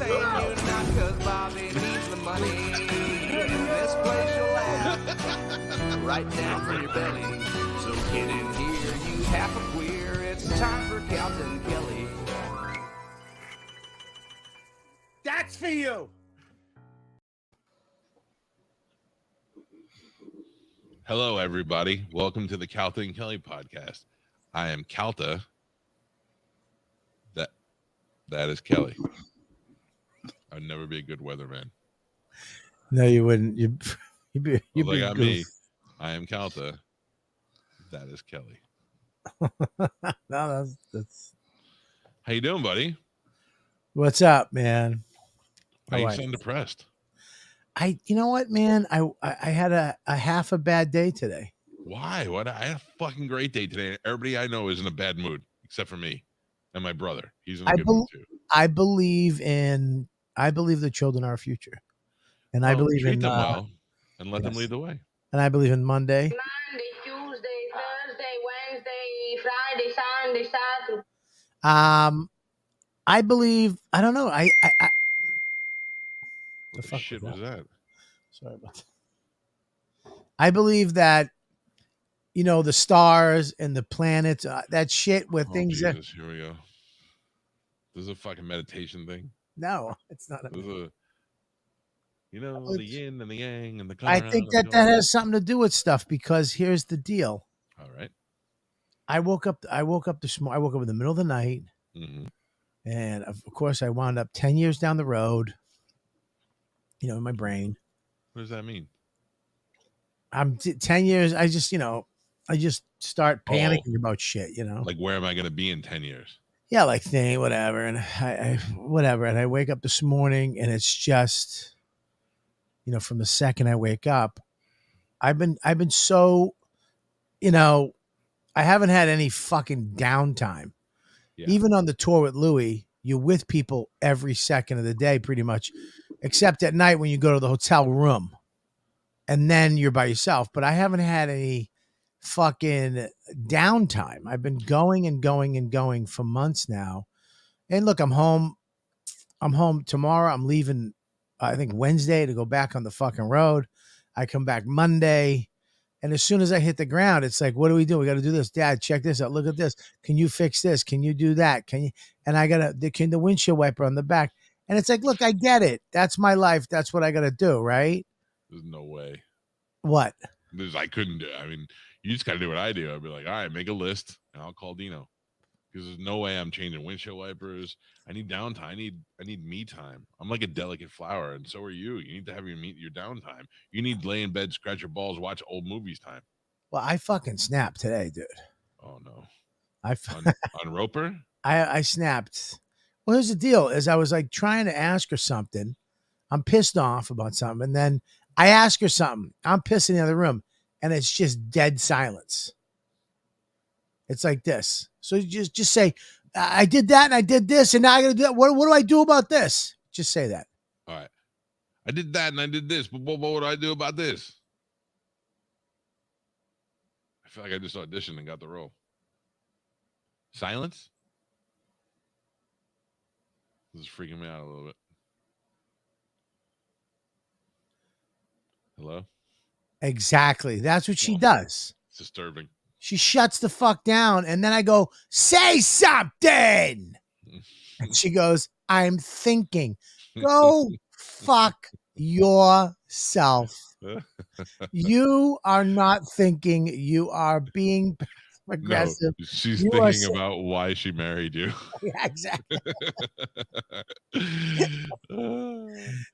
entertain you not cause Bobby needs the money. This place you'll laugh right down from your belly. So get in here, you half a queer. It's time for Calta and Kelly. That's for you. Hello, everybody. Welcome to the Calta and Kelly podcast. I am Calta. That is Kelly. I'd never be a good weatherman. No, you wouldn't. You'd be got me. I am Calta. That is Kelly. No, that's. How you doing, buddy? What's up, man? Why you sound depressed? You know what, man? I had a half a bad day today. Why? What? I had a fucking great day today. Everybody I know is in a bad mood, except for me and my brother. He's in a good mood too. I believe the children are our future, and I believe treat in them well and let them lead the way. And I believe in Monday, Tuesday, Thursday, Wednesday, Friday, Sunday, Saturday. I believe. I don't know. What the fuck shit was that? Sorry about that. I believe that, the stars and the planets, that shit where things Jesus, here we go. This is a fucking meditation thing. No, it's not. The yin and the yang and the. I think that has something to do with stuff, because here's the deal. All right. I woke up in the middle of the night, and of course I wound up 10 years down the road. In my brain. What does that mean? I'm 10 years. I just start panicking about shit. Like, where am I going to be in 10 years? Yeah, like whatever, and whatever. And I wake up this morning, and it's just, from the second I wake up, I've been so, I haven't had any fucking downtime. Yeah. Even on the tour with Louis, you're with people every second of the day, pretty much, except at night when you go to the hotel room, and then you're by yourself. But I haven't had any fucking downtime. I've been going and going and going for months now. And look, I'm home tomorrow. I'm leaving, I think, Wednesday to go back on the fucking road. I come back Monday. And as soon as I hit the ground, it's like, what do we do? We got to do this. Dad, check this out. Look at this. Can you fix this? Can you do that? Can you? And I got the windshield wiper on the back. And it's like, look, I get it. That's my life. That's what I got to do, right? There's no way. What? I couldn't do it. I mean, you just got to do what I do. I'd be like, all right, make a list, and I'll call Dino. Because there's no way I'm changing windshield wipers. I need downtime. I need me time. I'm like a delicate flower, and so are you. You need to have your downtime. You need to lay in bed, scratch your balls, watch old movies time. Well, I fucking snapped today, dude. Oh no. On Roper? I snapped. Well, here's the deal: is I was like trying to ask her something. I'm pissed off about something, and then I ask her something. I'm pissed in the other room, and it's just dead silence. It's like this. So you just say, I did that and I did this, and now I got to do that. What do I do about this? Just say that. All right. I did that and I did this, but what do I do about this? I feel like I just auditioned and got the role. Silence? This is freaking me out a little bit. Hello? Exactly. That's what she does. It's disturbing. She shuts the fuck down, and then I go, say something. And she goes, I'm thinking. Go fuck yourself. You are not thinking. You are being aggressive. No, she's thinking about why she married you. Yeah, exactly.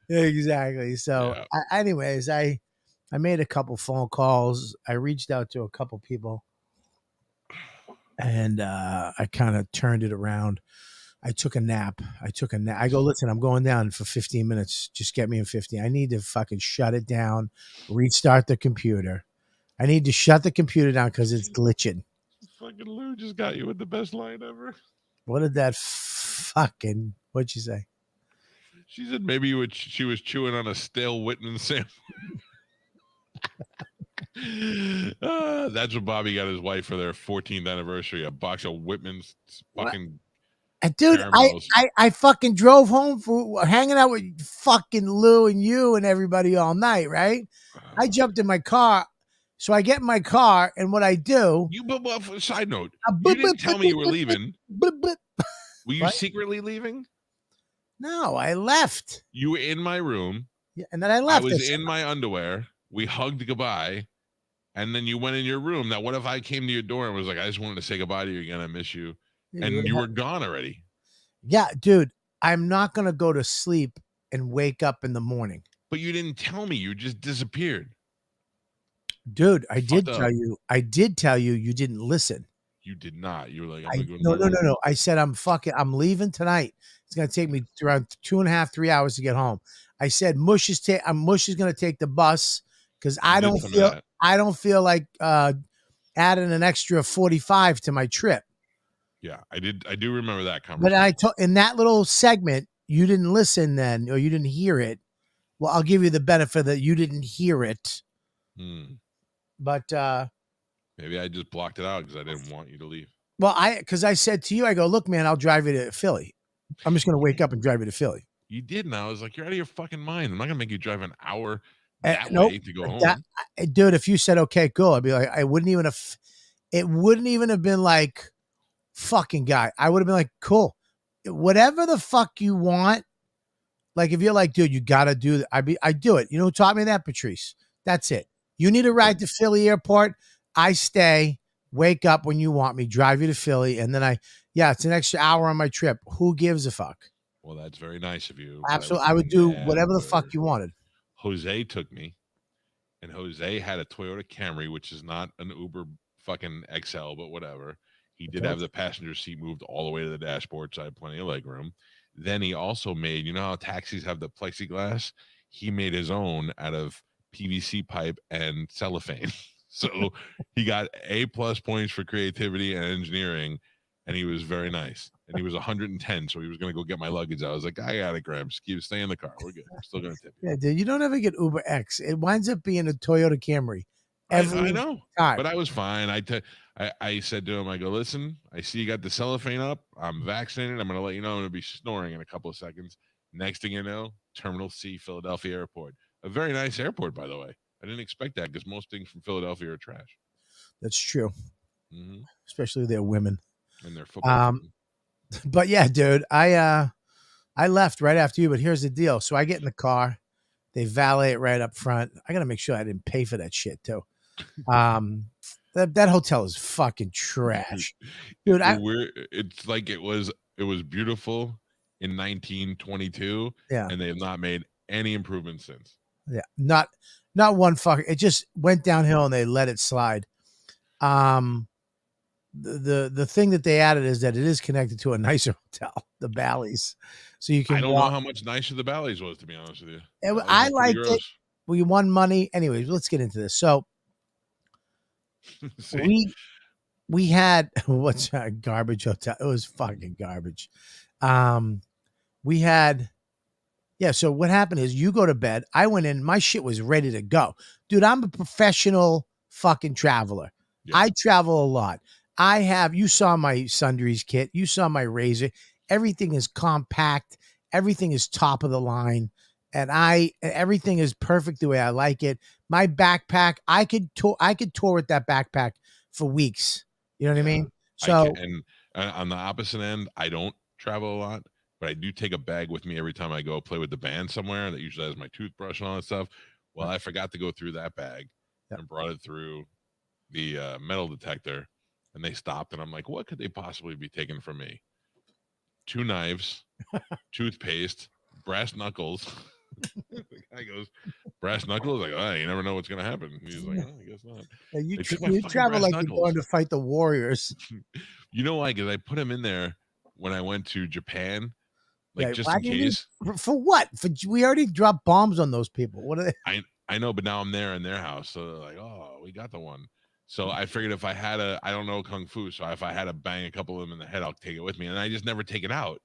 Exactly. So, yeah. Anyways, I made a couple phone calls. I reached out to a couple people. And I kind of turned it around. I took a nap. I go, listen, I'm going down for 15 minutes. Just get me in 15. I need to fucking shut it down, restart the computer. I need to shut the computer down because it's glitching. Fucking Lou just got you with the best line ever. What did that fucking, what'd you say? She said maybe she was chewing on a stale Whitman sandwich. That's what Bobby got his wife for their 14th anniversary. A box of Whitman's fucking Dude, caramels. I fucking drove home for hanging out with fucking Lou and you and everybody all night, right? I jumped in my car. So I get in my car, and what I do. But side note, you Boop, didn't boop, tell boop, me you were boop, leaving. boop, boop. Were you What? secretly leaving? No, I left. You were in my room. Yeah, and then I I left. was in my underwear. We hugged goodbye. And then you went in your room. Now, what if I came to your door and was like, I just wanted to say goodbye to you again. I miss you. And you were gone already. Yeah, dude, I'm not going to go to sleep and wake up in the morning. But you didn't tell me. You just disappeared. Dude, I did Fucked tell up. you. I did tell you. You didn't listen. You did not. You were like, I'm going to go to No, my no, room. no, no. I said, I'm leaving tonight. It's going to take me around 2.5, 3 hours to get home. I said, Mush is going to take the bus because You did tell me that. I don't feel like adding an extra 45 to my trip. Yeah, I did. I do remember that But conversation. I told in that little segment, you didn't listen then, or you didn't hear it. Well, I'll give you the benefit that you didn't hear it. But maybe I just blocked it out because I didn't want you to leave. well, because I said to you, I go, look, man, I'll drive you to Philly. I'm just going to wake up and drive you to Philly. You did. Now I was like, you're out of your fucking mind. I'm not gonna make you drive an hour that Nope. way to go home. Dude, if you said okay, cool, I'd be like, I wouldn't even have. It wouldn't even have been like, fucking guy. I would have been like, cool, whatever the fuck you want. Like if you're like, dude, you gotta do that. I do it. You know who taught me that? Patrice. That's it. You need a ride to Philly airport. I stay, wake up when you want me, drive you to Philly, and then it's an extra hour on my trip. Who gives a fuck? Well, that's very nice of you. Absolutely. I would do whatever the fuck you wanted. Jose took me, and Jose had a Toyota Camry, which is not an Uber fucking XL, but whatever. He did have the passenger seat moved all the way to the dashboard, so I had plenty of leg room. Then he also made, you know how taxis have the plexiglass? He made his own out of PVC pipe and cellophane. So he got A+ points for creativity and engineering, and he was very nice. And he was 110, so he was going to go get my luggage. I was like, I got it, Graham. Stay in the car. We're good. I'm still going to tip you. Yeah, dude, you don't ever get Uber X. It winds up being a Toyota Camry. I know, time. but I was fine. I said to him, I go, listen, I see you got the cellophane up. I'm vaccinated. I'm going to let you know I'm going to be snoring in a couple of seconds. Next thing you know, Terminal C, Philadelphia Airport. A very nice airport, by the way. I didn't expect that because most things from Philadelphia are trash. That's true. Especially their women. And their football. But yeah, dude, I left right after you, but here's the deal. So I get in the car. They valet it right up front. I got to make sure I didn't pay for that shit too. That hotel is fucking trash, dude. It's like it was beautiful in 1922. Yeah, and they have not made any improvements since. Yeah, not one fucking. It just went downhill and they let it slide. The thing that they added is that it is connected to a nicer hotel, the Bally's, so you can. I don't know how much nicer the Bally's was, to be honest with you. I liked it. We won money. Anyways, let's get into this. So we had what's a garbage hotel? It was fucking garbage. We had. Yeah, so what happened is you go to bed. I went in. My shit was ready to go. Dude, I'm a professional fucking traveler. Yeah. I travel a lot. You saw my sundries kit. You saw my razor. Everything is compact. Everything is top of the line. And everything is perfect the way I like it. My backpack, I could tour with that backpack for weeks. You know what I mean? So, and on the opposite end, I don't travel a lot. But I do take a bag with me every time I go play with the band somewhere. That usually has my toothbrush and all that stuff. Well, I forgot to go through that bag and brought it through the metal detector, and they stopped. And I'm like, what could they possibly be taking from me? 2 knives, toothpaste, brass knuckles. The guy goes, brass knuckles? Like, oh, you never know what's going to happen. He's like, oh, I guess not. You travel like you're going to fight the Warriors. You know why? Because I put him in there when I went to Japan. Like, just in case. For what? We already dropped bombs on those people. What are they? I know, but now I'm there in their house. So they're like, oh, we got the one. So I figured if I had I don't know Kung Fu. So if I had to bang a couple of them in the head, I'll take it with me. And I just never take it out.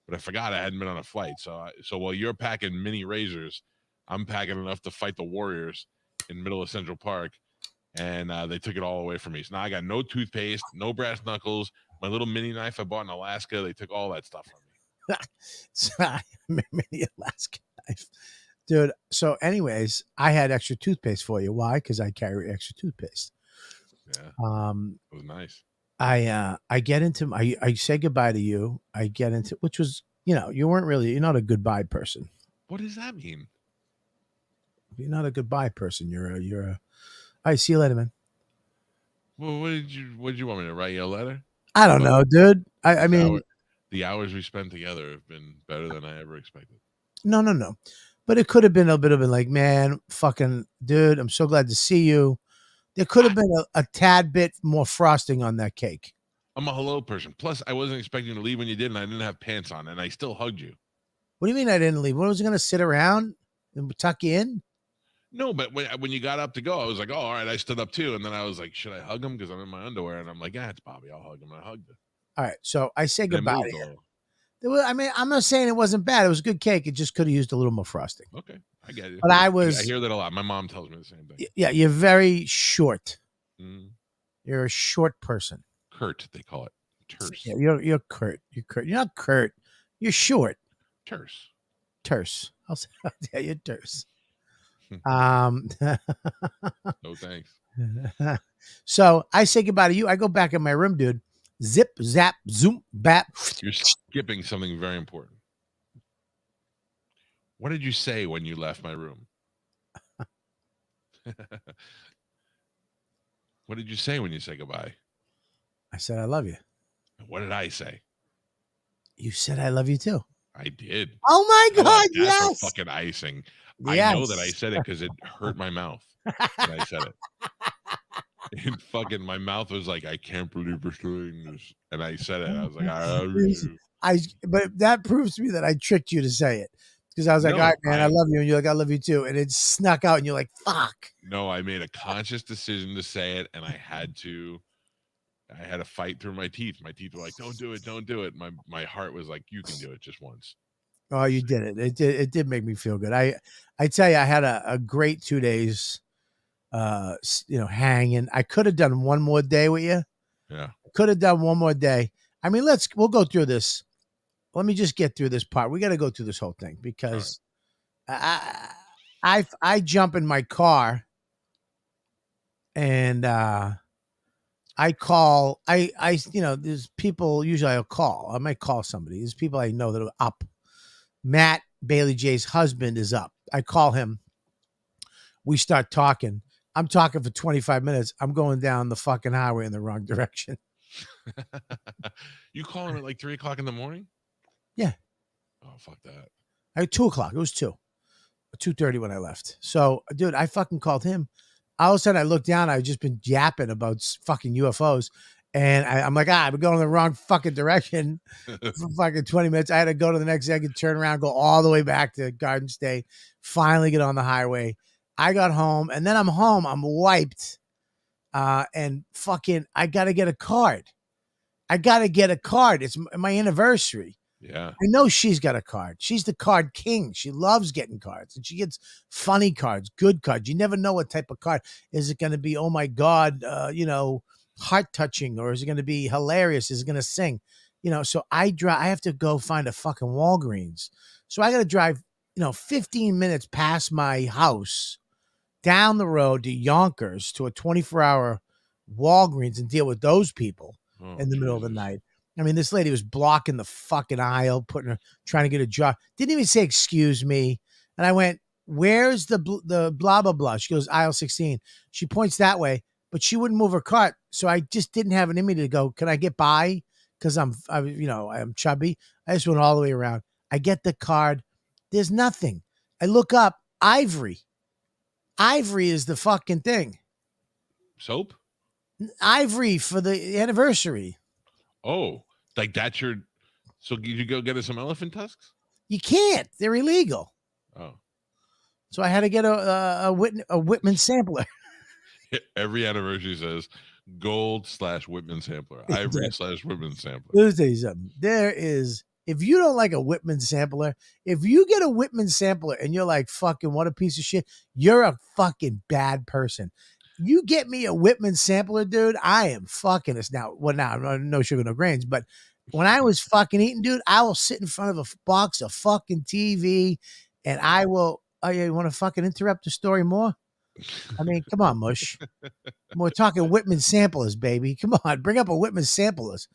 But I forgot I hadn't been on a flight. So while you're packing mini razors, I'm packing enough to fight the Warriors in the middle of Central Park. And they took it all away from me. So now I got no toothpaste, no brass knuckles, My little mini knife I bought in Alaska. They took all that stuff from me. So mini Alaska knife, dude. So, anyways, I had extra toothpaste for you. Why? Because I carry extra toothpaste. Yeah, it was nice. I get into I say goodbye to you. I get into, which was, you're not a goodbye person. What does that mean? You're not a goodbye person. You're a. All right, see you later, man. Well, what did you want me to write you a letter? I don't know, dude. I mean, the hours we spent together have been better than I ever expected. no. But it could have been a bit of like, man, fucking dude, I'm so glad to see you. There could have been a tad bit more frosting on that cake. I'm a hello person. Plus, I wasn't expecting to leave when you did, and I didn't have pants on, and I still hugged you. What do you mean I didn't leave? What, was I going to sit around and tuck you in? No, but when you got up to go, I was like, oh, all right. I stood up too, and then I was like, should I hug him because I'm in my underwear? And I'm like, yeah, it's Bobby. I'll hug him. And I hugged him. All right, so I say And I goodbye moved to a you. little. I mean, I'm not saying it wasn't bad. It was good cake. It just could have used a little more frosting. Okay, I get it. But I I hear that a lot. My mom tells me the same thing. Yeah, you're very short. Mm. You're a short person. Curt, they call it. Terse. Yeah, you're curt. You're curt. You're not curt. You're short. Terse. Terse. I'll say, yeah, you're terse. No thanks. So I say goodbye to you. I go back in my room, dude. Zip, zap, zoom, bap. You're skipping something very important. What did you say when you left my room? What did you say when you said goodbye? I said I love you. What did I say? You said I love you too. I did. Oh my God! That's Yes. a fucking icing. Yes. I know that I said it because it hurt my mouth when I said it. And fucking my mouth was like, I can't believe we're doing this. And I said it. I was like, I love you. But that proves to me that I tricked you to say it. Because I was like, No, all right, man, I love you. And you're like, I love you too. And it snuck out and you're like, fuck. No, I made a conscious decision to say it, and I had to fight through my teeth. My teeth were like, don't do it, don't do it. My heart was like, you can do it just once. Oh, you did it. It did make me feel good. I tell you, I had a great 2 days hanging. I could have done one more day with you. Yeah. Could have done one more day. I mean, we'll go through this. Let me just get through this part. We got to go through this whole thing because I jump in my car and I call, there's people usually I'll call. I might call somebody. There's people I know that are up. Matt, Bailey J's husband, is up. I call him. We start talking. I'm talking for 25 minutes. I'm going down the fucking highway in the wrong direction. You call him at like 3 o'clock in the morning? Yeah. Oh, fuck that. At 2 o'clock. It was 2:30 when I left. So, dude, I fucking called him. All of a sudden, I looked down. I've just been yapping about fucking UFOs. And I'm like, I've been going in the wrong fucking direction for fucking 20 minutes. I had to go to the next exit, turn around, go all the way back to Garden State, finally get on the highway. I got home, and then I'm home. I'm wiped. And fucking, I got to get a card. It's my anniversary. Yeah. I know she's got a card. She's the card king. She loves getting cards, and she gets funny cards, good cards. You never know what type of card. Is it going to be, oh my God, heart touching, or is it going to be hilarious? Is it going to sing? So I have to go find a fucking Walgreens. So I got to drive, 15 minutes past my house down the road to Yonkers to a 24-hour Walgreens and deal with those people in the middle of the night. I mean, this lady was blocking the fucking aisle, trying to get a job. Didn't even say, excuse me. And I went, where's the blah, blah, blah? She goes, aisle 16. She points that way, but she wouldn't move her cart. So I just didn't have it in me to go, can I get by? Because I'm chubby. I just went all the way around. I get the card. There's nothing. I look up, Ivory. Ivory is the fucking thing. Soap? Ivory for the anniversary. Oh, like that's your. So did you go get us some elephant tusks? You can't. They're illegal. Oh. So I had to get a Whitman sampler. Every anniversary says gold/Whitman sampler. Ivory/Whitman sampler. Let me tell you something. If you don't like a Whitman sampler, if you get a Whitman sampler and you're like, fucking, what a piece of shit, you're a fucking bad person. You get me a Whitman sampler, dude. I am fucking this now. Well, now no sugar, no grains. But when I was fucking eating, dude, I will sit in front of a box of fucking TV, and I will. Oh yeah, you want to fucking interrupt the story more? I mean, come on, Mush. We're talking Whitman samplers, baby. Come on, bring up a Whitman samplers,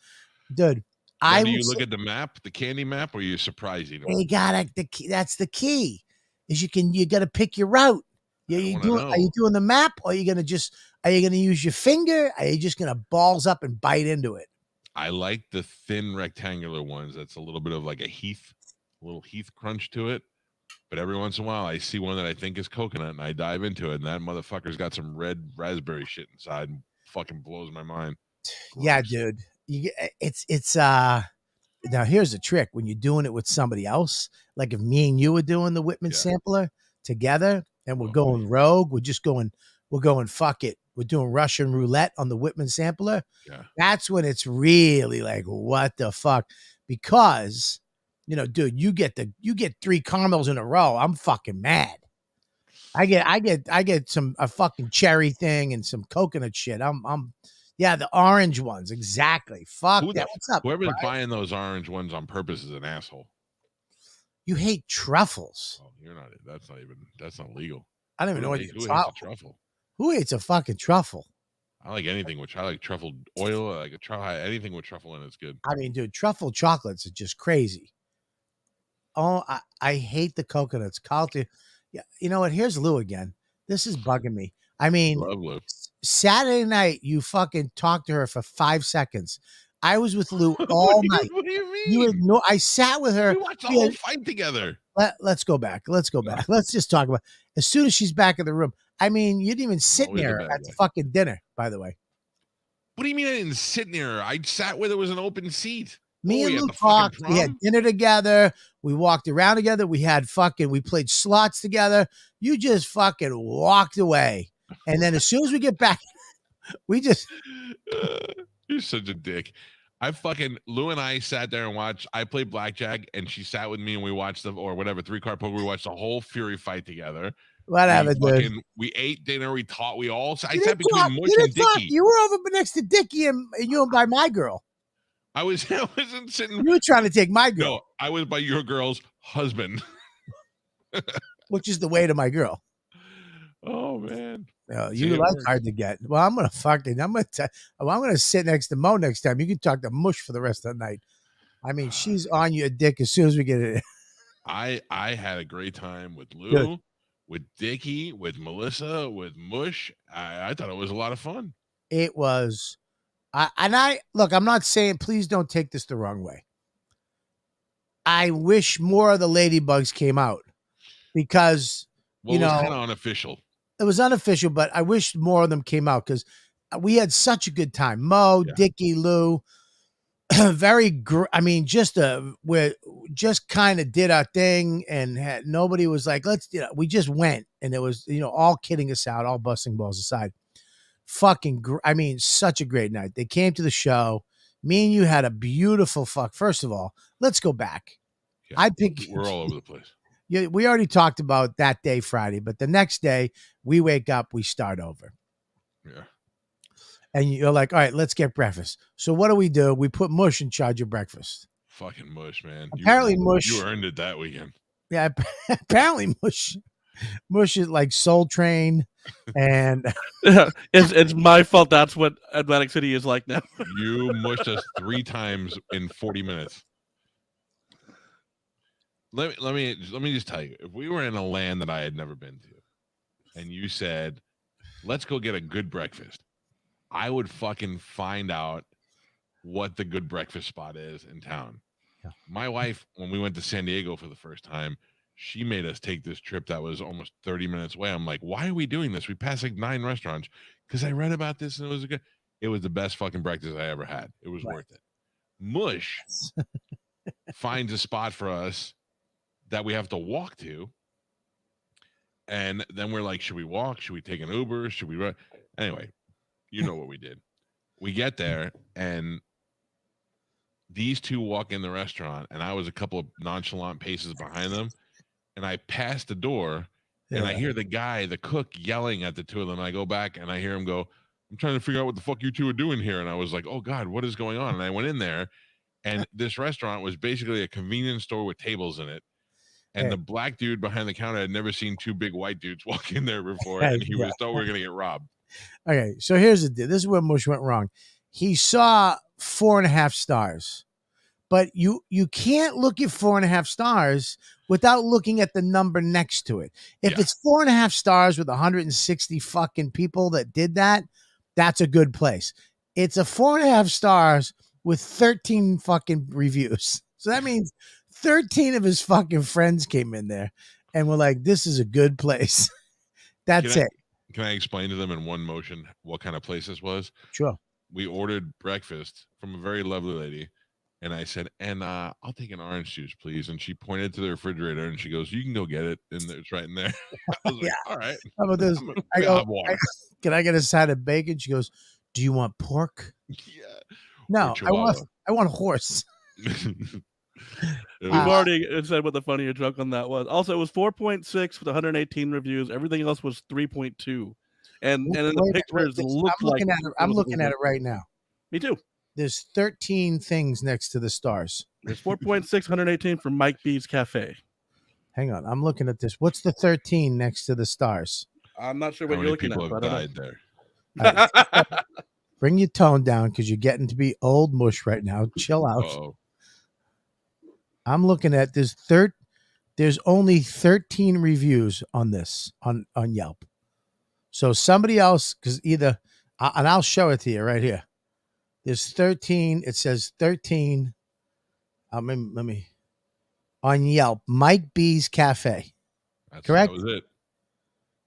dude. Now, I do you will. look at the map, the candy map, or are you surprised eating? They got the key. That's the key. Is you got to pick your route. I You wanna doing? Are you know. doing the map, or are you gonna use your finger? Are you just gonna balls up and bite into it? I like the thin rectangular ones. That's a little bit of like a little Heath crunch to it. But every once in a while, I see one that I think is coconut, and I dive into it, and that motherfucker's got some red raspberry shit inside, and fucking blows my mind. Yeah, Gross. dude. It's now here's the trick when you're doing it with somebody else, like if me and you were doing the Whitman Yeah. sampler together and we're Oh, going rogue, we're going fuck it. We're doing Russian roulette on the Whitman sampler. Yeah. That's when it's really like, what the fuck? Because, dude, you get 3 caramels in a row. I'm fucking mad. I get a fucking cherry thing and some coconut shit. Yeah, the orange ones. Exactly. Fuck that. What's up? Whoever's Brian? buying those orange ones on purpose is an asshole. You hate truffles. Oh, that's not legal. I don't even know what Who hates a truffle? Who hates a fucking truffle? I like anything I like truffle oil. I like anything with truffle in it's good. I mean, dude, truffle chocolates are just crazy. Oh, I hate the coconuts. Calta. Yeah, you know what? Here's Lou again. This is bugging me. I mean, Love Lou. Saturday night, you fucking talked to her for 5 seconds. I was with Lou all night. What do you mean? I sat with her. We watched the whole fight together. Let's go back. Let's just talk about as soon as she's back in the room. I mean, you didn't even sit Always near a her bad at the guy. fucking dinner, by the way. What do you mean I didn't sit near her? I sat where there was an open seat. Me What, and we Lou at the fucking talked. We had prom? dinner together. We walked around together. We played slots together. You just fucking walked away. And then as soon as we get back, we just. You're such a dick. Lou and I sat there and watched. I played blackjack, and she sat with me, and we watched 3-card poker. We watched the whole Fury fight together. Whatever, dude. We ate dinner. We taught. I You sat didn't between talk. Mush You and didn't talk. Dickie. You were over next to Dickie and you were by my girl. I wasn't sitting. You were trying to take my girl. No, I was by your girl's husband. Which is the way to my girl. Oh man. You like hard to get. Well, I'm gonna sit next to Mo next time. You can talk to Mush for the rest of the night. I mean, she's on your dick as soon as we get it. I had a great time with Lou, Good. with Dickie, with Melissa, with Mush. I thought it was a lot of fun. It was. Look, I'm not saying, please don't take this the wrong way. I wish more of the ladybugs came out because, Well, it was kind of unofficial. It was unofficial, but I wish more of them came out because we had such a good time. Mo, Dickie, Lou, we just kind of did our thing and nobody was like, we just went. And it was, all kidding aside, all busting balls aside. Such a great night. They came to the show. Me and you had a beautiful fuck. First of all, let's go back. Yeah, We're all over the place. Yeah, we already talked about that day, Friday, but the next day we wake up, we start over. Yeah. And you're like, all right, let's get breakfast. So what do? We put Mush in charge of breakfast. Fucking Mush, man. Apparently Mush. You earned it that weekend. Yeah, apparently Mush is like Soul Train, and it's my fault. That's what Atlantic City is like now. You mushed us 3 times in 40 minutes. Let me just tell you, if we were in a land that I had never been to, and you said, "Let's go get a good breakfast," I would fucking find out what the good breakfast spot is in town. Yeah. My wife, when we went to San Diego for the first time, she made us take this trip that was almost 30 minutes away. I'm like, why are we doing this? We passed like 9 restaurants because I read about this and it was the best fucking breakfast I ever had. It was worth it. Mush finds a spot for us that we have to walk to. And then we're like, should we walk? Should we take an Uber? Should we run? Anyway, you know what we did. We get there and these two walk in the restaurant and I was a couple of nonchalant paces behind them and I passed the door And I hear the cook yelling at the two of them. I go back and I hear him go, I'm trying to figure out what the fuck you two are doing here. And I was like, oh God, what is going on? And I went in there, and this restaurant was basically a convenience store with tables in it. And the black dude behind the counter had never seen two big white dudes walk in there before, and he was thought we were going to get robbed. Okay, so here's the deal. This is where Mush went wrong. He saw 4.5 stars, but you can't look at 4.5 stars without looking at the number next to it. If it's 4.5 stars with 160 fucking people that did that, that's a good place. It's a 4.5 stars with 13 fucking reviews. So that means 13 of his fucking friends came in there and were like, this is a good place. That's it. Can I explain to them in one motion what kind of place this was? Sure. We ordered breakfast from a very lovely lady, and I said, and I'll take an orange juice, please. And she pointed to the refrigerator, and she goes, you can go get it, and it's right in there. I was like, all right. How about this? Can I get a side of bacon? She goes, do you want pork? Yeah. No, I want horse. We've already said what the funnier joke on that was. Also, it was 4.6 with 118 reviews. Everything else was 3.2. And in the pictures, I'm looking at it right now. Me too. There's 13 things next to the stars. There's 4.6, 118 from Mike B's Cafe. Hang on, I'm looking at this. What's the 13 next to the stars? I'm not sure what you're looking at. How many people have died there? Right. Bring your tone down because you're getting to be old mush right now. Chill out. Uh-oh. I'm looking at this. There's only 13 reviews on this on Yelp. So somebody else, because and I'll show it to you right here. There's 13. It says 13. Let me on Yelp. Mike B's Cafe. Correct? That was it.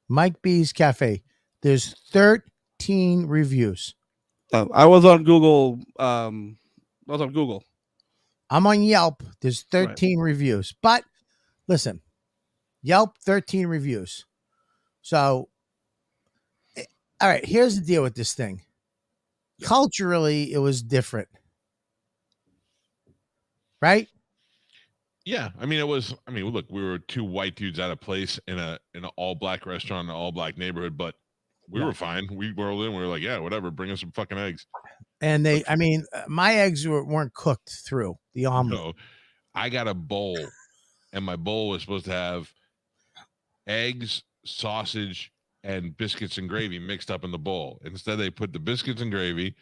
Mike B's Cafe. There's 13 reviews. I was on Google. I'm on Yelp. There's 13 reviews. But listen, Yelp, 13 reviews. So, all right, here's the deal with this thing. Culturally, it was different. Right? Yeah. I mean, look, we were two white dudes at a place in an all-black restaurant in an all-black neighborhood, but we were fine. We rolled in. We were like, yeah, whatever. Bring us some fucking eggs. And my eggs weren't cooked through the omelet. No, I got a bowl, and my bowl was supposed to have eggs, sausage, and biscuits and gravy mixed up in the bowl. Instead, they put the biscuits and gravy,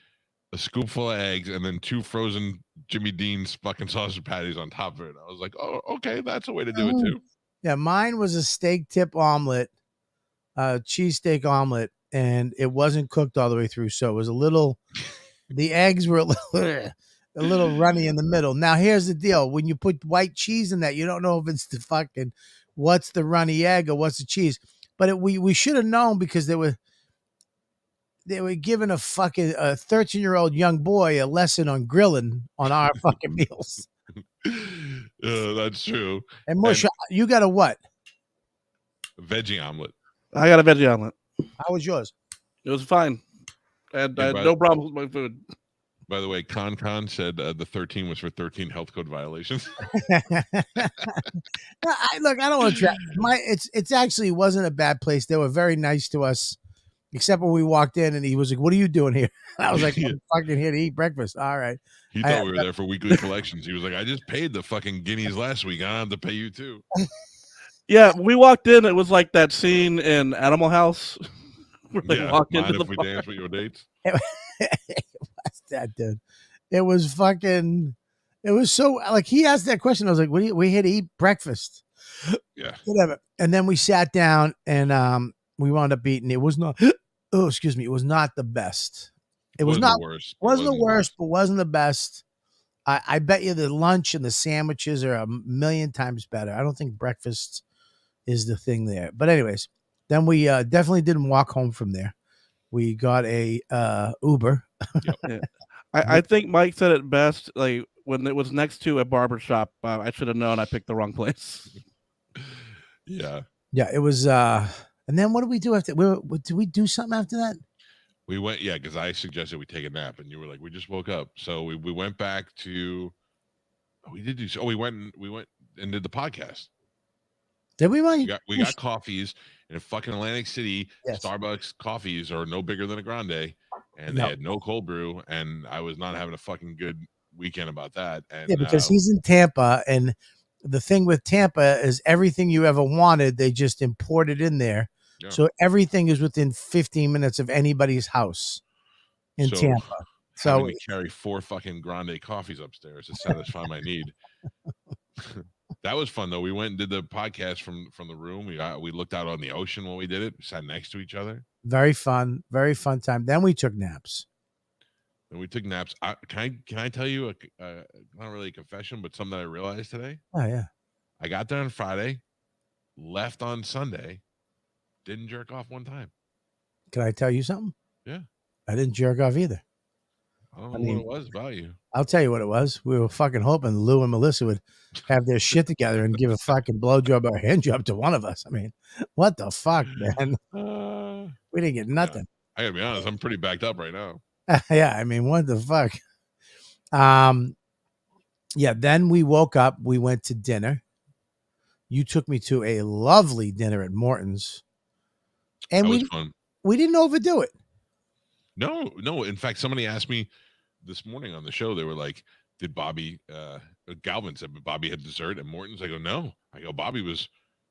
a scoop full of eggs, and then 2 frozen Jimmy Dean's fucking sausage patties on top of it. I was like, oh, okay, that's a way to do it too. Yeah, mine was a steak tip omelet, cheesesteak omelet, and it wasn't cooked all the way through, so it was a little. The eggs were a little runny in the middle. Now, here's the deal. When you put white cheese in that, you don't know if it's the fucking, what's the runny egg or what's the cheese. But we should have known because they were giving a 13-year-old young boy a lesson on grilling on our fucking meals. That's true. And Mush, you got a what? Veggie omelet. I got a veggie omelet. How was yours? It was fine. And I had no problems with my food. By the way, Con said the 13 was for 13 health code violations. I don't want to try. It's actually wasn't a bad place. They were very nice to us, except when we walked in and he was like, "What are you doing here?" And I was like, "I'm fucking here to eat breakfast." All right. He thought we were there for weekly collections. He was like, "I just paid the fucking guineas last week. I don't have to pay you too." Yeah, we walked in. It was like that scene in Animal House. Yeah, walk into the bar. Dance with your dates. What's that, dude? It was fucking. It was so like he asked that question. I was like, "We here to eat breakfast." Yeah, whatever. And then we sat down and we wound up eating. It was not. Oh, excuse me. It was not the best. It was not the worst. Wasn't the worst, but wasn't the best. I bet you the lunch and the sandwiches are a million times better. I don't think breakfast is the thing there. But anyways. Then we definitely didn't walk home from there. We got a Uber. Yep. Yeah. I think Mike said it best. Like when it was next to a barbershop, I should have known I picked the wrong place. Yeah. Yeah, it was. And then what did we do after? Did we do something after that? We went, because I suggested we take a nap, and you were like, "We just woke up." So we went back to. We did do. So we went and did the podcast. Did we, Mike? We got coffees in fucking Atlantic City. Yes. Starbucks coffees are no bigger than a grande, and they No. had no cold brew, and I was not having a fucking good weekend about that. And Yeah, because he's in Tampa, and the thing with Tampa is everything you ever wanted, they just imported in there. Yeah. So everything is within 15 minutes of anybody's house in Tampa. Having So to carry 4 fucking grande coffees upstairs to satisfy my need. That was fun though. We went and did the podcast from the room. We looked out on the ocean when we did it. We sat next to each other. very fun time. Then we took naps. And we took naps. Can I tell you not really a confession, but something that I realized today? Oh yeah. I got there on Friday, left on Sunday, didn't jerk off one time. Can I tell you something? Yeah. I didn't jerk off either. I don't know what it was about you. I'll tell you what it was. We were fucking hoping Lou and Melissa would have their shit together and give a fucking blowjob or a hand job to one of us. I mean, what the fuck, man? We didn't get nothing. I gotta be honest, I'm pretty backed up right now. Yeah, I mean, what the fuck? Yeah, then we woke up, we went to dinner. You took me to a lovely dinner at Morton's. And That was fun. We didn't overdo it. No. In fact, somebody asked me this morning on the show, they were like, did Bobby Galvin said Bobby had dessert at Morton's? I go, no. I go, Bobby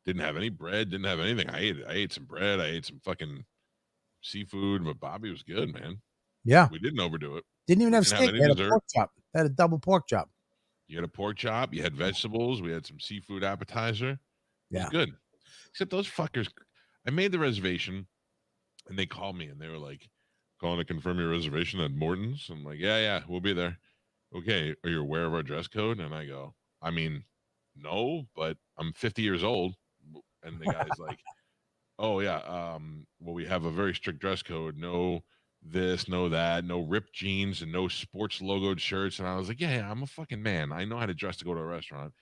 didn't have any bread, didn't have anything. I ate some bread, I ate some fucking seafood, but Bobby was good, man. Yeah. We didn't overdo it. Didn't even have Didn't steak. have They any had a dessert. pork chop. They had a double pork chop. You had a pork chop, you had vegetables, we had some seafood appetizer. It was Yeah. good. Except those fuckers, I made the reservation and they called me and they were like, calling to confirm your reservation at Morton's. I'm like, yeah, we'll be there. Okay, are you aware of our dress code? And I go, I mean, no, but I'm 50 years old. And the guy's like, oh yeah, well, we have a very strict dress code. No this, no that, no ripped jeans and no sports logoed shirts. And I was like, yeah, I'm a fucking man. I know how to dress to go to a restaurant.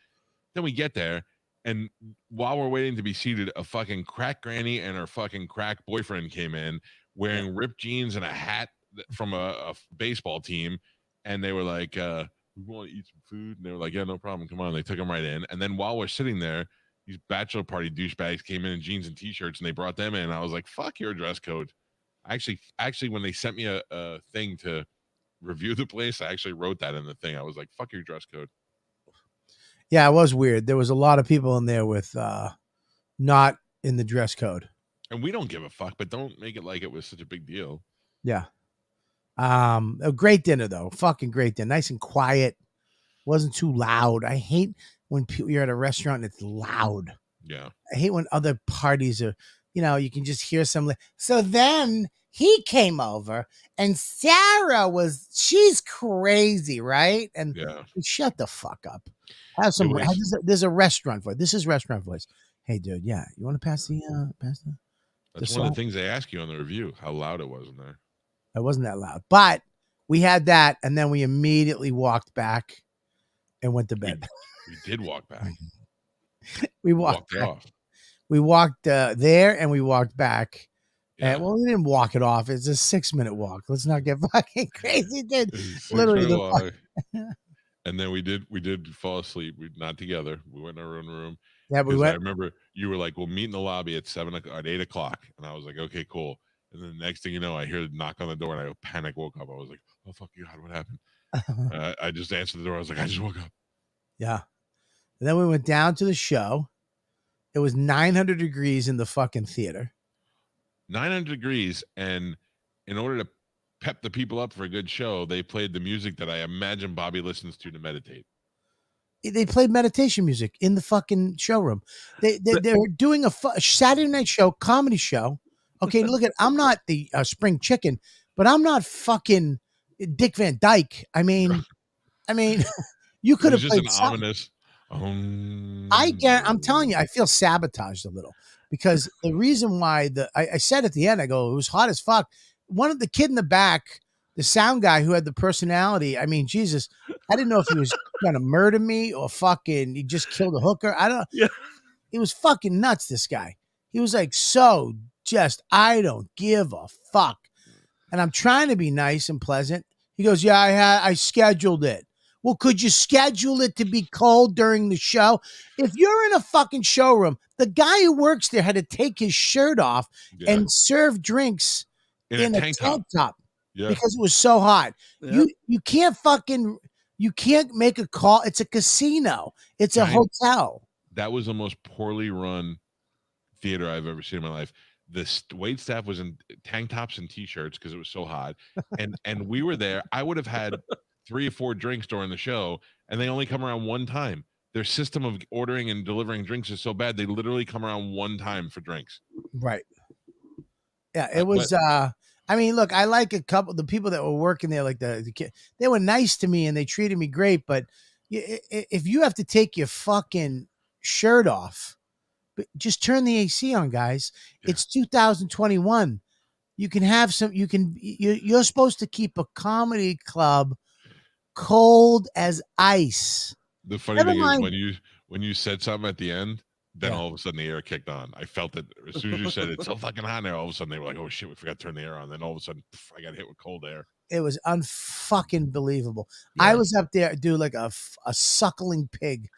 Then we get there, and while we're waiting to be seated, a fucking crack granny and her fucking crack boyfriend came in wearing ripped jeans and a hat from a baseball team. And they were like, we want to eat some food. And they were like, yeah, no problem. Come on. They took them right in. And then while we're sitting there, these bachelor party douchebags came in jeans and t-shirts and they brought them in. And I was like, fuck your dress code. Actually, when they sent me a thing to review the place, I actually wrote that in the thing. I was like, fuck your dress code. Yeah, it was weird. There was a lot of people in there with not in the dress code. And we don't give a fuck, but don't make it like it was such a big deal. Yeah. A great dinner though. Fucking great dinner. Nice and quiet. Wasn't too loud. I hate when you're at a restaurant and it's loud. Yeah. I hate when other parties are, you can just hear some. So then he came over and Sarah she's crazy, right? And Yeah. shut the fuck up. Have some. There's a restaurant voice. This is restaurant voice. Hey, dude. Yeah, you want to pass the pasta? That's one of the things they ask you on the review, how loud it was in there. It wasn't that loud, but we had that, and then we immediately walked back and went to bed. We did walk back. We walked off. We walked there, and we walked back. Yeah. Well, we didn't walk it off. It's a 6-minute walk. Let's not get fucking crazy, dude. Literally. And then we did fall asleep. We not together. We went in our own room. Yeah, we went. I remember you were like, "We'll meet in the lobby at 8 o'clock," and I was like, "Okay, cool." And then the next thing you know, I hear a knock on the door, and I panic woke up. I was like, "Oh fuck you, God, what happened?" I just answered the door. I was like, "I just woke up." Yeah. And then we went down to the show. It was 900 degrees in the fucking theater. 900 degrees, and in order to pep the people up for a good show, they played the music that I imagine Bobby listens to meditate. They played meditation music in the fucking showroom. They're doing a Saturday night show, comedy show. Okay, look I'm not the spring chicken, but I'm not fucking Dick Van Dyke. I mean, you could have played just an ominous. I'm telling you, I feel sabotaged a little because the reason why I said at the end, I go, it was hot as fuck. One of the kid in the back, the sound guy who had the personality. I mean, Jesus, I didn't know if he was trying to murder me or fucking he just killed a hooker. I don't. Yeah. He was fucking nuts. This guy. He was like I don't give a fuck. And I'm trying to be nice and pleasant. He goes, yeah, I scheduled it. Well, could you schedule it to be cold during the show? If you're in a fucking showroom, the guy who works there had to take his shirt off Yeah. and serve drinks in a tank top Yeah. because it was so hot. Yeah. You can't make a call. It's a casino. It's a hotel. That was the most poorly run theater I've ever seen in my life. The wait staff was in tank tops and t-shirts because it was so hot, and we were there. I would have had 3 or 4 drinks during the show, and they only come around one time. Their system of ordering and delivering drinks is so bad; they literally come around one time for drinks. Right. Yeah, it was. I mean, look, I like a couple. The people that were working there, like the kid, they were nice to me and they treated me great. But if you have to take your fucking shirt off, just turn the AC on, guys. Yeah. It's 2021. You can have some. You're supposed to keep a comedy club cold as ice. The funny thing is when you said something at the end, then all of a sudden the air kicked on. I felt it as soon as you said it's so fucking hot in there. All of a sudden they were like, "Oh shit, we forgot to turn the air on." Then all of a sudden I got hit with cold air. It was unfucking believable. Yeah. I was up there, dude, like a suckling pig.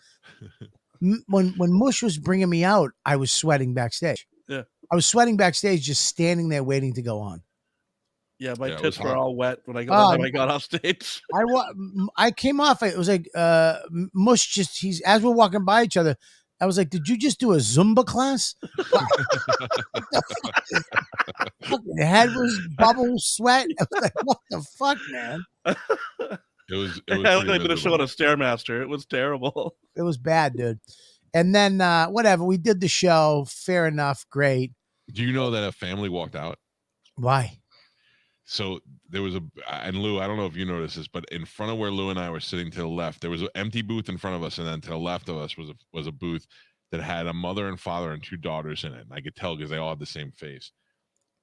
When Mush was bringing me out, I was sweating backstage. Yeah. I was sweating backstage, just standing there waiting to go on. Yeah, my tits were all wet when I got off stage. I came off. It was like Mush. He's as we're walking by each other. I was like, "Did you just do a Zumba class?" Fucking head was bubble sweat. I was like, "What the fuck, man?" It was I looked like a show on a Stairmaster. It was terrible. It was bad, dude. And then whatever, we did the show. Fair enough, great. Do you know that a family walked out? Why? So there was and Lou, I don't know if you noticed this, but in front of where Lou and I were sitting to the left, there was an empty booth in front of us, and then to the left of us was a booth that had a mother and father and 2 daughters in it. And I could tell because they all had the same face.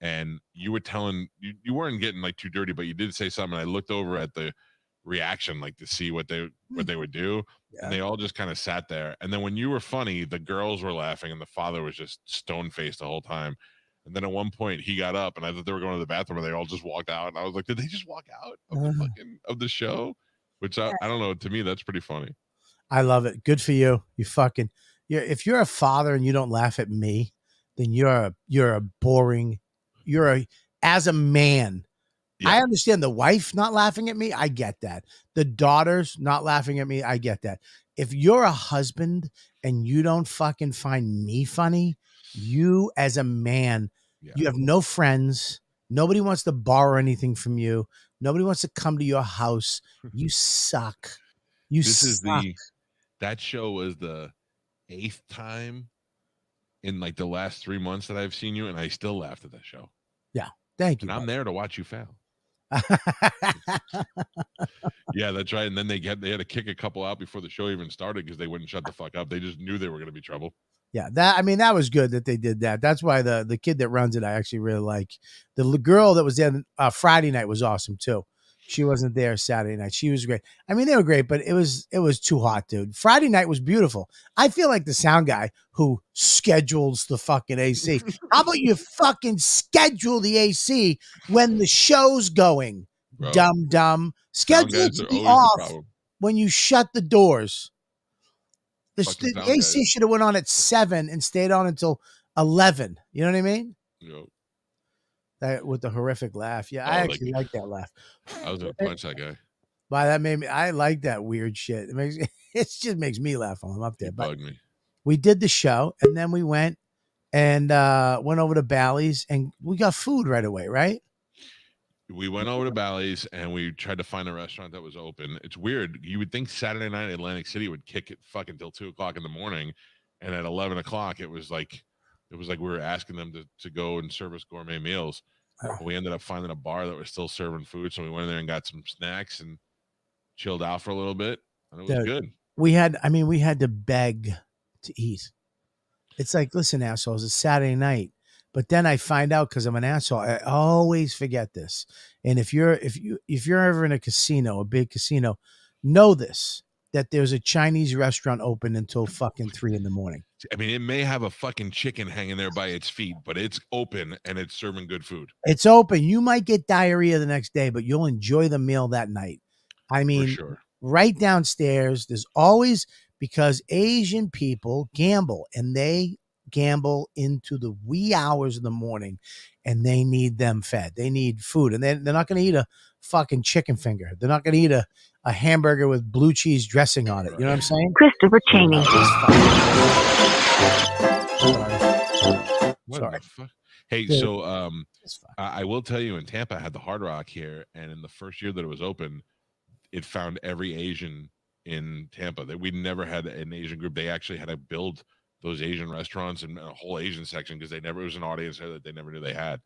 And you were telling you weren't getting like too dirty, but you did say something. I looked over at the reaction, like to see what they would do, and they all just kind of sat there. And then when you were funny, the girls were laughing, and the father was just stone faced the whole time. And then at one point he got up, and I thought they were going to the bathroom, and they all just walked out. And I was like, did they just walk out of the show? Which I don't know. To me, that's pretty funny. I love it. Good for you. If you're a father and you don't laugh at me, then you're a boring. As a man. Yeah. I understand the wife not laughing at me. I get that. The daughters not laughing at me. I get that. If you're a husband and you don't fucking find me funny, you as a man, you have no friends. Nobody wants to borrow anything from you. Nobody wants to come to your house. You suck. That show was the 8th time in like the last 3 months that I've seen you, and I still laughed at that show. Yeah. Thank you. And I'm there to watch you fail. Yeah, that's right. And then they had to kick a couple out before the show even started because they wouldn't shut the fuck up. They just knew they were going to be trouble. Yeah, that was good that they did that. That's why the kid that runs it, I actually really like. The girl that was there Friday night was awesome too. She wasn't there Saturday night. She was great. I mean, they were great, but it was too hot, dude. Friday night was beautiful. I feel like the sound guy who schedules the fucking AC. How about you fucking schedule the AC when the show's going? Bro. Dumb. Schedule it to be off when you shut the doors. The AC should have went on at 7 and stayed on until 11. You know what I mean? Yep. That with the horrific laugh. Yeah, I actually like that laugh. I was gonna punch that guy. Wow, that made me. I like that weird shit. It just makes me laugh while I'm up there. Bugged me. We did the show, and then we went over to Bally's, and we got food right away. Right? We went over to Bally's, and we tried to find a restaurant that was open. It's weird. You would think Saturday night Atlantic City would kick it fucking till 2 o'clock in the morning, and at 11 o'clock it was like we were asking them to go and serve us gourmet meals. We ended up finding a bar that was still serving food, so we went in there and got some snacks and chilled out for a little bit, and it was good. We had to beg to eat. It's like, listen, assholes, it's Saturday night. But then I find out, because I'm an asshole, I always forget this. And if you're ever in a casino, a big casino, know this, that there's a Chinese restaurant open until fucking 3 a.m. I mean, it may have a fucking chicken hanging there by its feet, but it's open and it's serving good food. It's open. You might get diarrhea the next day, but you'll enjoy the meal that night. I mean, right downstairs. There's always, because Asian people gamble, and they gamble into the wee hours of the morning, and they need them fed. They need food, and they're not going to eat a fucking chicken finger. They're not going to eat a hamburger with blue cheese dressing on it. You know what I'm saying? Christopher Cheney. What Sorry. the fuck? Hey, Dude, so it's fine. I will tell you, in Tampa, I had the Hard Rock here, and in the first year that it was open, it found every Asian in Tampa. That we never had an Asian group. They actually had to build those Asian restaurants and a whole Asian section because it was an audience there that they never knew they had.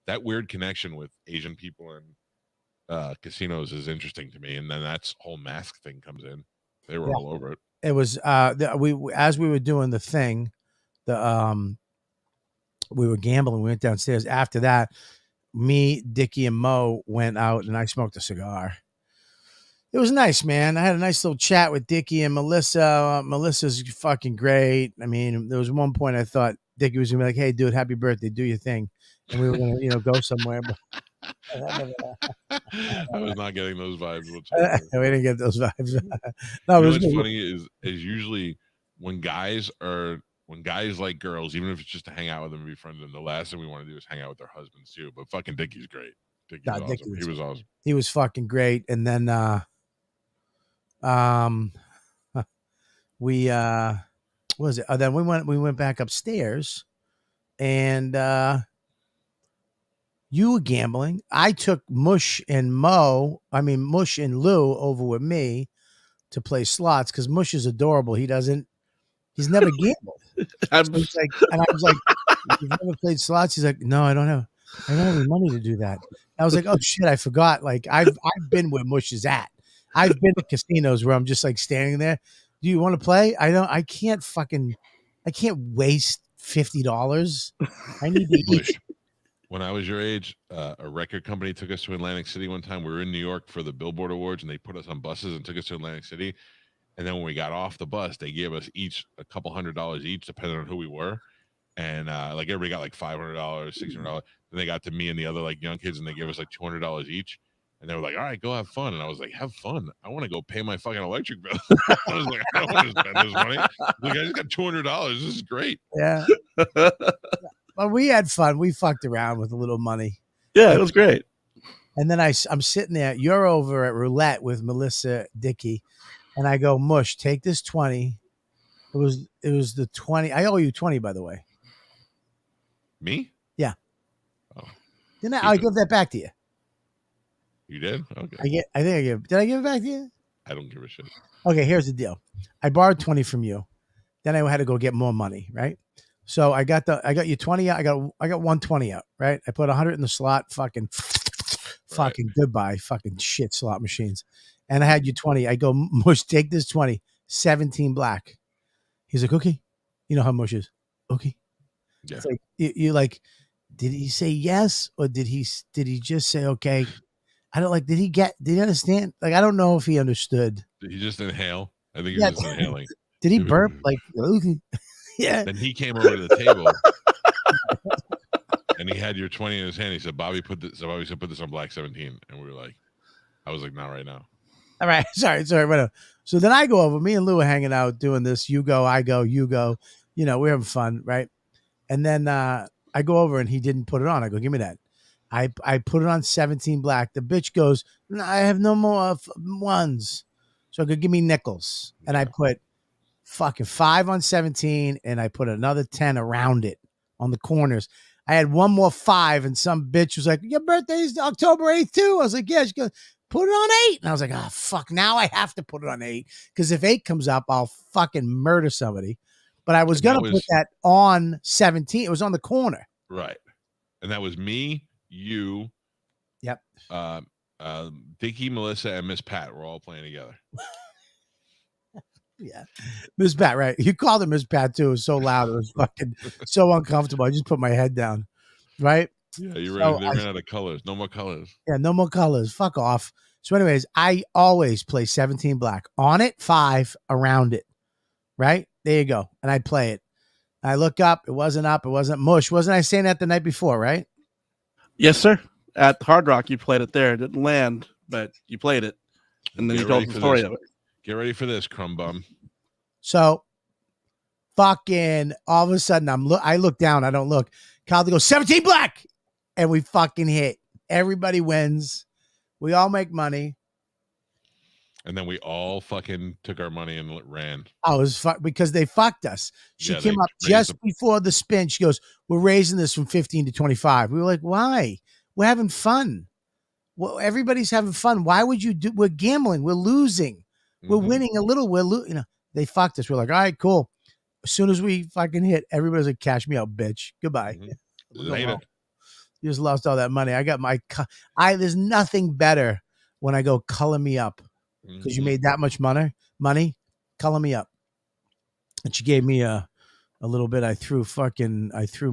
That weird connection with Asian people and casinos is interesting to me, and then that's whole mask thing comes in. They were all over it. It was we as we were doing the thing, we were gambling. We went downstairs. After that, me, Dickie, and Mo went out, and I smoked a cigar. It was nice, man. I had a nice little chat with Dickie and Melissa. Melissa's fucking great. I mean, there was one point I thought Dickie was gonna be like, "Hey, dude, happy birthday, do your thing," and we were gonna, go somewhere. But I was not getting those vibes whatsoever. we didn't get those vibes. You No, it know was what's good. funny is usually when guys like girls, even if it's just to hang out with them and be friends with them, the last thing we want to do is hang out with their husbands too. But fucking Dickie's great. Dickie's Nah, awesome. Dickie He was awesome. He was fucking great. And then we what was it? Then we went back upstairs, and you were gambling. I took Mush and Lou over with me to play slots because Mush is adorable. He's never gambled. So he's like, and I was like, "You've never played slots?" He's like, "No, I don't have any money to do that." I was like, "Oh shit, I forgot." Like I've been where Mush is at. I've been to casinos where I'm just like standing there. Do you want to play? I can't waste $50. I need to eat. When I was your age, a record company took us to Atlantic City one time. We were in New York for the Billboard Awards, and they put us on buses and took us to Atlantic City. And then when we got off the bus, they gave us each a couple $100 each, depending on who we were. And like everybody got like $500, $600. Then they got to me and the other like young kids, and they gave us like $200 each. And they were like, "All right, go have fun." And I was like, "Have fun? I want to go pay my fucking electric bill." I was like, "I don't want to spend this money." Like, I just got $200. This is great. Yeah. Well, we had fun. We fucked around with a little money. Yeah, it was great. And then I'm sitting there. You're over at roulette with Melissa, Dickie, and I go, "Mush, take this 20." It was the 20. I owe you 20, by the way. Me? Yeah. Oh, Didn't I give that back to you? you did? Okay. I think I give. Did I give it back to you? I don't give a shit. Okay, here's the deal. I borrowed 20 from you. Then I had to go get more money, right? So I got you 20 out. I got 120 out, right? I put 100 in the slot, fucking goodbye, fucking shit slot machines. And I had you 20. I go, Mush, take this 20, 17 black. He's like, "Okay." You know how Mush is. Okay. Yeah. It's like you like, did he say yes or did he just say okay? I don't like. Did he understand? Like, I don't know if he understood. Did he just inhale? I think he was just inhaling. Did he burp? Like, okay. Yeah. Then he came over to the table and he had your 20 in his hand. He said, Bobby said, "Put this on black 17." And we were like, I was like, "Not right now." All right. Sorry. Whatever. So then I go over. Me and Lou are hanging out doing this. You go, I go, you go. You know, we're having fun, right? And then I go over and he didn't put it on. I go, "Give me that." I put it on 17 black. The bitch goes, "No, I have no more ones." So I go, "Give me nickels." And I put fucking 5 on 17 and I put another 10 around it on the corners. I had one more 5 and some bitch was like, "Your birthday's October 8th too." I was like, "Yeah." She goes, "Put it on 8." And I was like, "Oh, fuck. Now I have to put it on 8 because if 8 comes up, I'll fucking murder somebody." But I was going to put that on 17. It was on the corner. Right. And that was me, you. Yep. Dickie, Melissa, and Miss Pat were all playing together. Yeah. Miss Pat, right? You called her Miss Pat too. It was so loud. It was fucking so uncomfortable. I just put my head down. Right? Yeah, they ran out of colors. No more colors. Yeah, no more colors. Fuck off. So anyways, I always play 17 black. On it, 5 around it. Right? There you go. And I play it. I look up. It wasn't up. It wasn't Mush. Wasn't I saying that the night before, right? Yes, sir. At Hard Rock, you played it there. It didn't land, but you played it. And then Get you told ready the for story this. of it. Get ready for this, crumb bum. So fucking all of a sudden I look down, I don't look. Calta goes 17 black, and we fucking hit. Everybody wins. We all make money. And then we all fucking took our money and ran. I was because they fucked us. She Yeah, came they up raised just before the spin. She goes, "We're raising this from 15 to 25." We were like, "Why? We're having fun. Well, everybody's having fun. Why would you do? We're gambling. We're losing. We're Mhm. winning a little. They fucked us. We're like, all right, cool. As soon as we fucking hit, everybody's like, cash me out, bitch. Goodbye. Mhm. We'll go Later. home. You just lost all that money. I got there's nothing better when I go color me up because you Mhm. made that much money. Color me up. And she gave me a little bit. I threw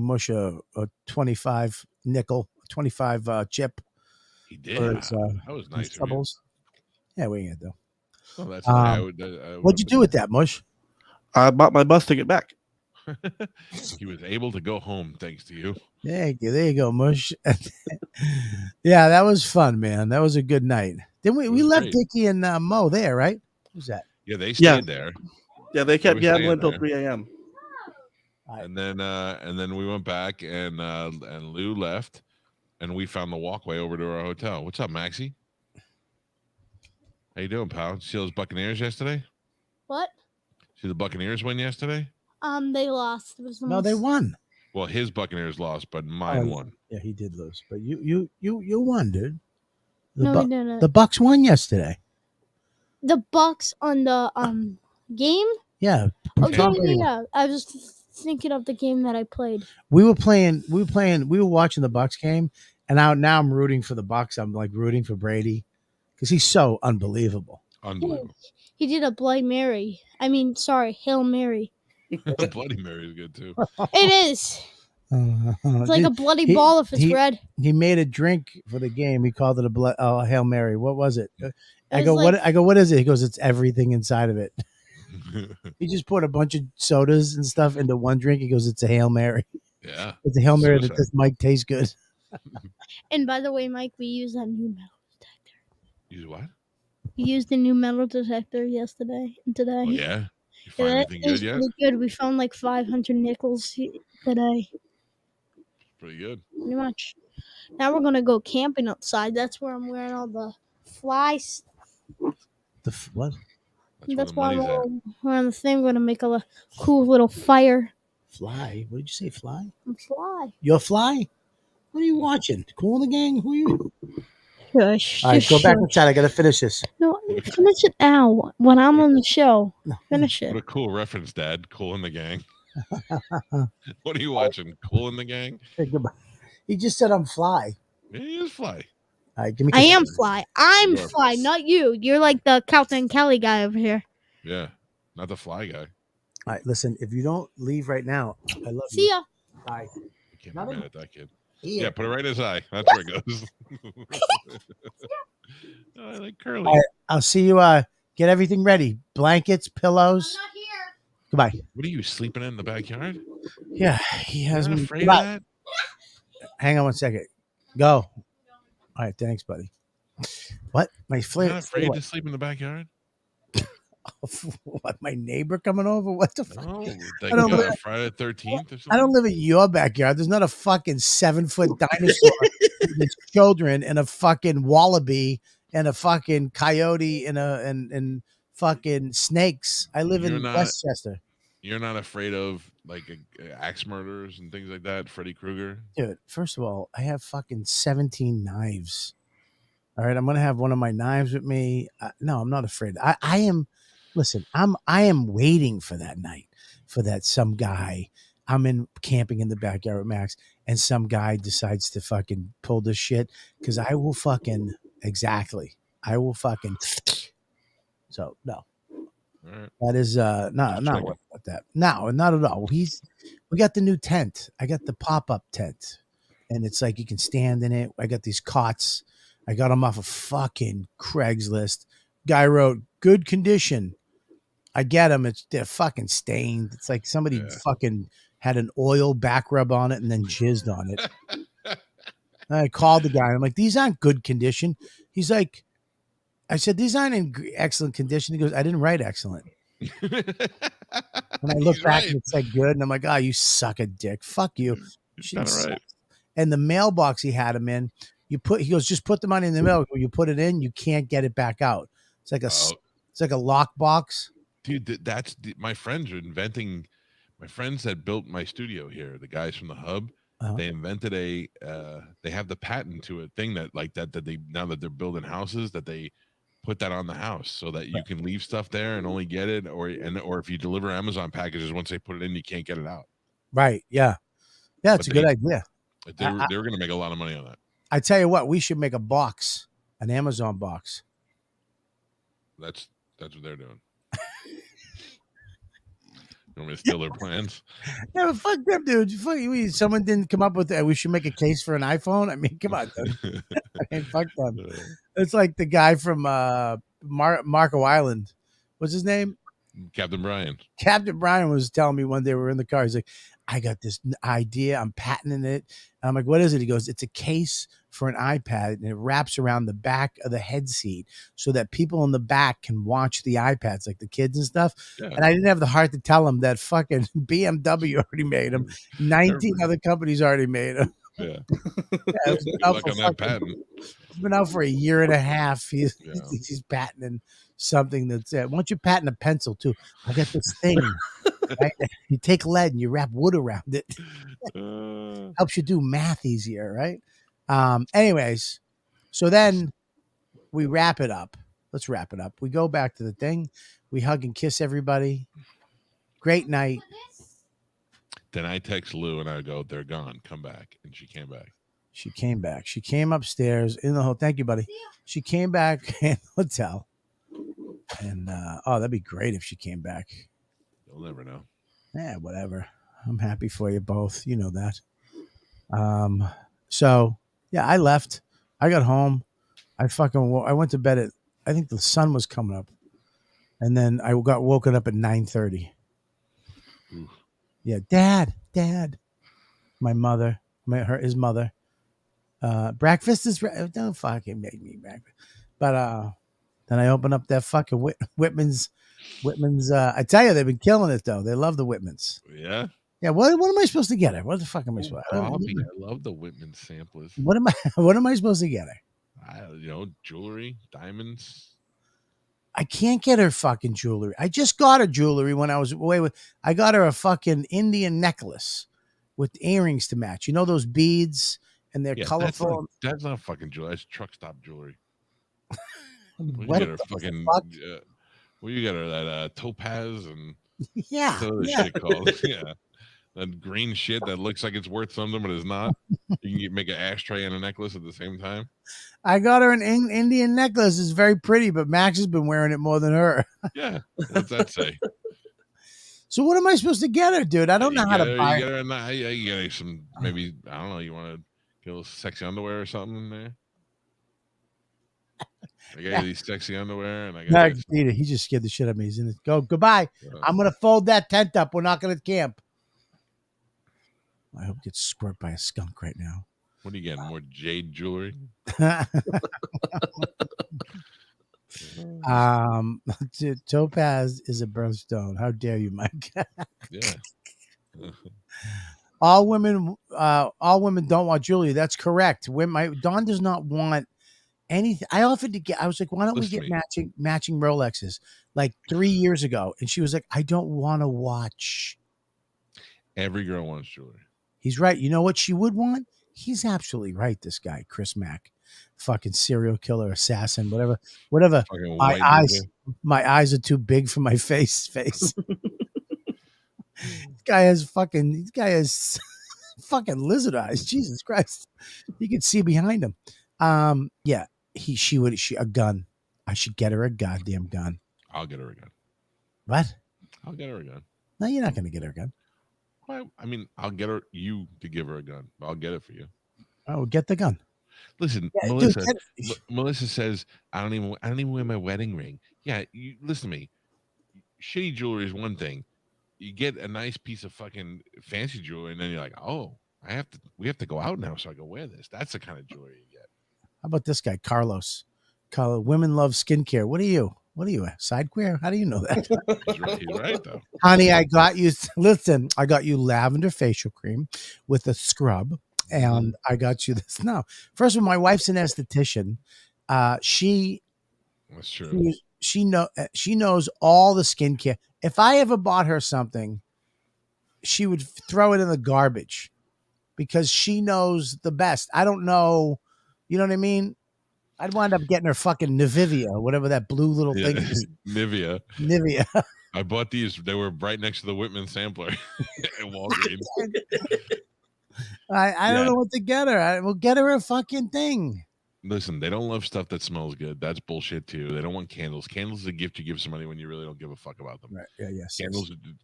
Mush a 25 nickel, 25 chip. He did. For That was his nice of you. troubles. Yeah, we ain't though. Oh, that's high. I would What'd you do with that, Mush? I bought my bus ticket back. He was able to go home thanks to you. There you go, Mush. Yeah, that was fun, man. That was a good night. Then we was left great. Dickie and Mo there, right? Who's that? Yeah, they Yeah. stayed there. Yeah, they kept were gambling staying until 3 a.m. And then we went back and Lou left and we found the walkway over to our hotel. What's up, Maxie? How you doing, pal? See those Buccaneers yesterday? What? See the Buccaneers win yesterday? They lost. It was the No, they most- won. Well, his Buccaneers lost, but mine won. Yeah, he did lose, but you won, dude. No, we didn't. The Bucks won yesterday. The Bucks on the game. Yeah. Okay, Tom Brady won. yeah. I was thinking of the game that I played. We were watching the Bucks game, and now I'm rooting for the Bucks. I'm like rooting for Brady because he's so unbelievable. Unbelievable. He did a Bloody Mary. Hail Mary. Bloody Mary is good too. It is. It's like a bloody ball if it's red. He made a drink for the game. He called it a Hail Mary. What was it? I go, was what is it? He goes, it's everything inside of it. He just poured a bunch of sodas and stuff into one drink. He goes, it's a Hail Mary. Yeah. It's a Hail Mary Suicide. that this might taste good. And by the way, Mike, we used that new metal detector. Use what? We used the new metal detector yesterday and today. Oh yeah. You find anything It was good yet? pretty good. We found like 500 nickels today. Pretty good. Pretty much. Now we're gonna go camping outside. That's where I'm wearing all the flies. What? That's where why the money's at. we're on the thing. We're gonna make a cool little fire. Fly? What did you say? Fly? I'm fly. You're fly? What are you watching? Cool in the Gang? Who are you? Shush. All right, just go back shush. inside. I gotta finish this. No, finish it now. When I'm on the show, No. finish What it. a cool reference, Dad. Cool in the Gang. What are you watching? Cool in the Gang? Hey, goodbye. He just said I'm fly. Yeah, he is fly. All right, give me. I am fly. I'm You are. fly, not you. You're like the Calta and Kelly guy over here. Yeah. Not the fly guy. All right, listen. If you don't leave right now, I love See you. ya. Bye. I can't Not be a- mad at that kid. Here. Yeah, put it right in his eye. That's where it goes. Oh, I like curly. All right, I'll see you. Get everything ready. Blankets, pillows. not here. Goodbye. What are you sleeping in the backyard? Yeah, he has You're not me. afraid of Goodbye. that? Hang on one second. Go. All right, thanks, buddy. What? My You're flavor? not afraid to sleep in the backyard? What? My neighbor coming over? What the fuck? No, I like don't live- Friday the 13th or something. I don't live in your backyard. There's not a fucking 7-foot dinosaur with its children and a fucking wallaby and a fucking coyote and fucking snakes. I live You're in not- Westchester. You're not afraid of like axe murders and things like that, Freddy Krueger? Dude, first of all, I have fucking 17 knives. All right, I'm gonna have one of my knives with me. No, I'm not afraid. I am. Listen, I am waiting for that night, for that some guy. I'm in camping in the backyard with Max, and some guy decides to fucking pull this shit because I will fucking I will fucking. So no, All right. that is not Just checking. worried about that. No, not at all. We got the new tent. I got the pop-up tent, and it's like you can stand in it. I got these cots. I got them off of fucking Craigslist. Guy wrote good condition. I get them. They're fucking stained. It's like somebody Yeah. fucking had an oil back rub on it and then jizzed on it. I called the guy. I'm like, these aren't good condition. He's like, I said, these aren't in excellent condition. He goes, I didn't write excellent. And I look He's back right. and it said good. And I'm like, oh, you suck a dick. Fuck you. He's She kinda sucks. right. And the mailbox he had them in, he goes, just put the money in the mail. When you put it in, you can't get it back out. It's like Oh, it's like a lock box. dude, my friends are inventing. My friends that built my studio here, the guys from the Hub, Uh-huh. they invented they have the patent to a thing that they now that they're building houses that they put that on the house so that you can leave stuff there and only get it or if you deliver Amazon packages, once they put it in, you can't get it out. Right. Yeah. Yeah. It's But a good idea. They were going to make a lot of money on that. I tell you what, we should make a box, an Amazon box. That's what they're doing. You want me to steal their plans? Yeah, but fuck them, dude. Someone didn't come up with that. We should make a case for an iPhone. I mean, come on, dude. I mean, fuck them. It's like the guy from Marco Island. What's his name? Captain Brian. Captain Brian was telling me one day we were in the car. He's like, I got this idea. I'm patenting it. And I'm like, what is it? He goes, it's a case for an iPad and it wraps around the back of the head seat so that people in the back can watch the iPads, like the kids and stuff. Yeah. And I didn't have the heart to tell him that fucking BMW already made them. 19 other companies already made them. Yeah. It's been out for a year and a half. He's patenting something that's why don't you patent a pencil too? I got this thing. Right? You take lead and you wrap wood around it. Helps you do math easier, right? Anyways, so then we wrap it up. Let's wrap it up. We go back to the thing. We hug and kiss everybody. Great night. Then I text Lou and I go, they're gone. Come back. And she came back. She came back. She came upstairs in the hotel. Thank you, buddy. She came back in the hotel. And, that'd be great if she came back. You'll never know. Yeah, whatever. I'm happy for you both. You know that. So, yeah, I left. I got home. I went to bed at, I think the sun was coming up. And then I got woken up at 9:30. Yeah, Dad. My mother, his mother. Breakfast is don't fucking make me breakfast. But then I opened up that fucking Whitman's. I tell you, they've been killing it though. They love the Whitmans. Yeah. Yeah. What am I supposed to get her? What the fuck am I supposed? I love the Whitman samplers. What am I supposed to get her? Jewelry, diamonds. I can't get her fucking jewelry. I just got her jewelry when I was away I got her a fucking Indian necklace with earrings to match. You know those beads and they're colorful. That's not fucking jewelry. That's truck stop jewelry. What you get her fucking? You got her that topaz and yeah, shit called yeah. That green shit that looks like it's worth something, but it's not. You can make an ashtray and a necklace at the same time. I got her an Indian necklace. It's very pretty, but Max has been wearing it more than her. Yeah. What's that say? So what am I supposed to get her, dude? I don't know how to buy her. You get her some, maybe, I don't know, you want to get a little sexy underwear or something in there? I got these sexy underwear, and I got. He just scared the shit out of me. He's in it. Goodbye. I'm gonna fold that tent up. We're not gonna camp. I hope it gets squirt by a skunk right now. What are you getting? More jade jewelry? Topaz is a birthstone. How dare you, Mike? Yeah. All women don't want jewelry. That's correct. Dawn does not want anything. I offered to get. I was like, why don't we get matching Rolexes? Like 3 years ago, and she was like, I don't want to watch. Every girl wants jewelry. He's right. You know what she would want? He's absolutely right. This guy, Chris Mack, fucking serial killer, assassin, whatever. My eyes are too big for my face. This guy has fucking lizard eyes. Jesus Christ. You can see behind him. Yeah, a gun. I should get her a goddamn gun. I'll get her a gun. What? I'll get her a gun. No, you're not going to get her a gun. I mean, I'll get you to give her a gun. I'll get it for you. Oh, get the gun. Listen, Melissa says I don't even wear my wedding ring. Yeah, you listen to me. Shitty jewelry is one thing. You get a nice piece of fucking fancy jewelry, and then you're like, oh, we have to go out now, so I can wear this. That's the kind of jewelry you get. How about this guy, Carlos? Call it Women Love Skincare. What are you? What are you, a side queer? How do you know that? He's right though. Honey, I got you. Listen, I got you lavender facial cream with a scrub, and I got you this. Now, first of all, my wife's an esthetician. She That's true. she knows all the skincare. If I ever bought her something, she would throw it in the garbage because she knows the best. I don't know. You know what I mean? I'd wind up getting her fucking Nivea, whatever that blue little Yeah. thing is. Nivea. Nivea. I bought these. They were right next to the Whitman sampler at Walgreens. I don't know what to get her. We'll get her a fucking thing. Listen, they don't love stuff that smells good. That's bullshit too. They don't want candles. Candles is a gift you give somebody when you really don't give a fuck about them. Right. Yeah. Yes.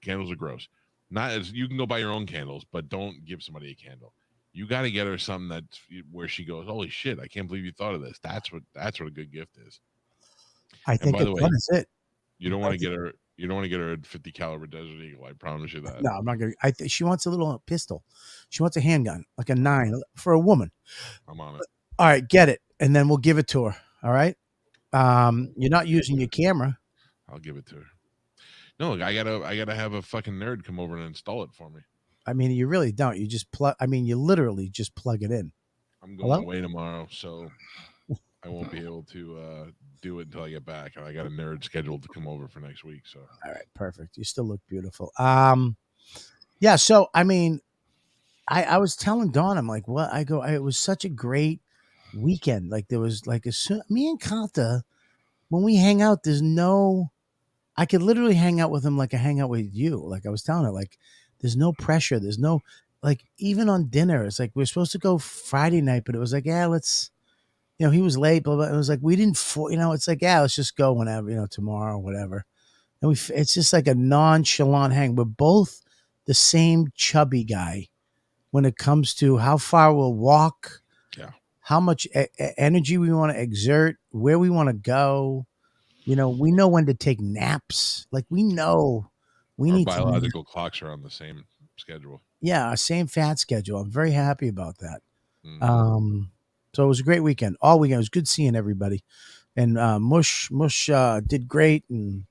Candles are gross. Not as you can go buy your own candles, but don't give somebody a candle. You got to get her something that's where she goes, "Holy shit! I can't believe you thought of this." That's what a good gift is. I think by the way, that's it. You don't want to get her. You don't want to get her a 50 caliber Desert Eagle. I promise you that. No, I'm not gonna. She wants a little pistol. She wants a handgun, like a 9 for a woman. I'm on it. All right, get it, and then we'll give it to her. All right. You're not using your camera. I'll give it to her. No, I gotta have a fucking nerd come over and install it for me. I mean, you really don't. You just plug. I mean, you literally just plug it in. I'm going away tomorrow, so I won't be able to do it until I get back. And I got a nerd scheduled to come over for next week. So all right, perfect. You still look beautiful. Yeah. So I mean, I was telling Dawn, I'm like, what? It was such a great weekend. Like there was like me and Calta, when we hang out, I could literally hang out with him like I hang out with you. Like I was telling her, like there's no pressure. There's no, like, even on dinner, it's like we're supposed to go Friday night, but it was like, yeah, let's, he was late, blah, blah. It was like, we didn't, it's like, yeah, let's just go whenever, tomorrow, whatever. And it's just like a nonchalant hang. We're both the same chubby guy when it comes to how far we'll walk, how much energy we want to exert, where we want to go. We know when to take naps. Like we know we need biological clocks are on the same schedule. Yeah, our same fat schedule. I'm very happy about that. So it was a great weekend. All weekend. It was good seeing everybody. And Mush did great. And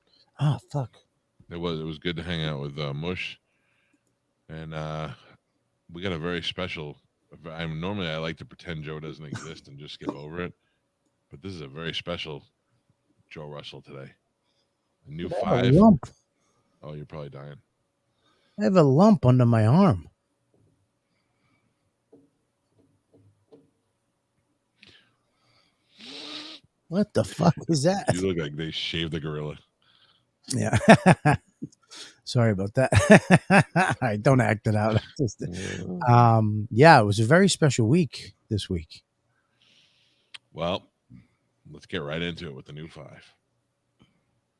fuck. It was good to hang out with Mush. And we got a very special. Normally I like to pretend Joe doesn't exist and just skip over it, but this is a very special Joe Russell today. A new 5. A lump. Oh, you're probably dying. I have a lump under my arm. What the fuck is that? You look like they shaved the gorilla. Yeah. Sorry about that. All right, don't act it out. Yeah, it was a very special week this week. Well, let's get right into it with the new 5.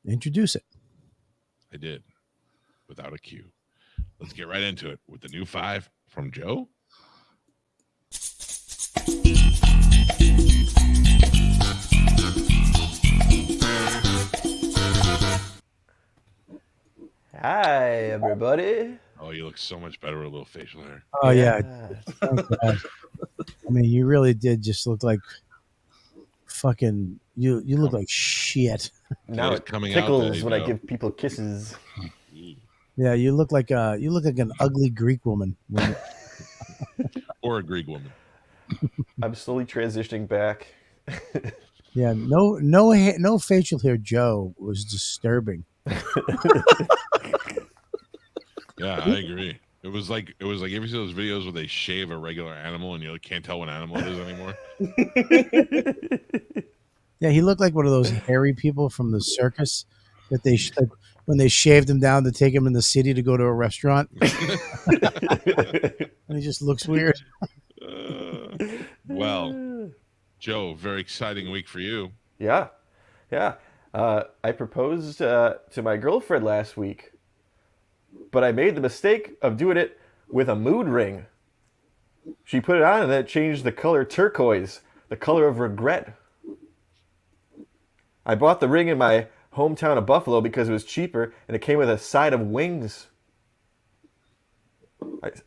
Introduce it. I did, without a cue. Let's get right into it with the new 5 from Joe. Hi, everybody. Oh, you look so much better with a little facial hair. Oh, yeah. I mean, you really did just look like fucking, you look like shit. Now it tickles when I give people kisses. Yeah, you look like an ugly Greek woman. Or a Greek woman. I'm slowly transitioning back. Yeah, no facial hair Joe was disturbing. Yeah, I agree. It was like you ever see those videos where they shave a regular animal and you can't tell what animal it is anymore? Yeah, he looked like one of those hairy people from the circus that they when they shaved him down to take him in the city to go to a restaurant. And he just looks weird. Well, Joe, very exciting week for you. Yeah. I proposed to my girlfriend last week, but I made the mistake of doing it with a mood ring. She put it on and then it changed the color turquoise, the color of regret. I bought the ring in my hometown of Buffalo because it was cheaper and it came with a side of wings.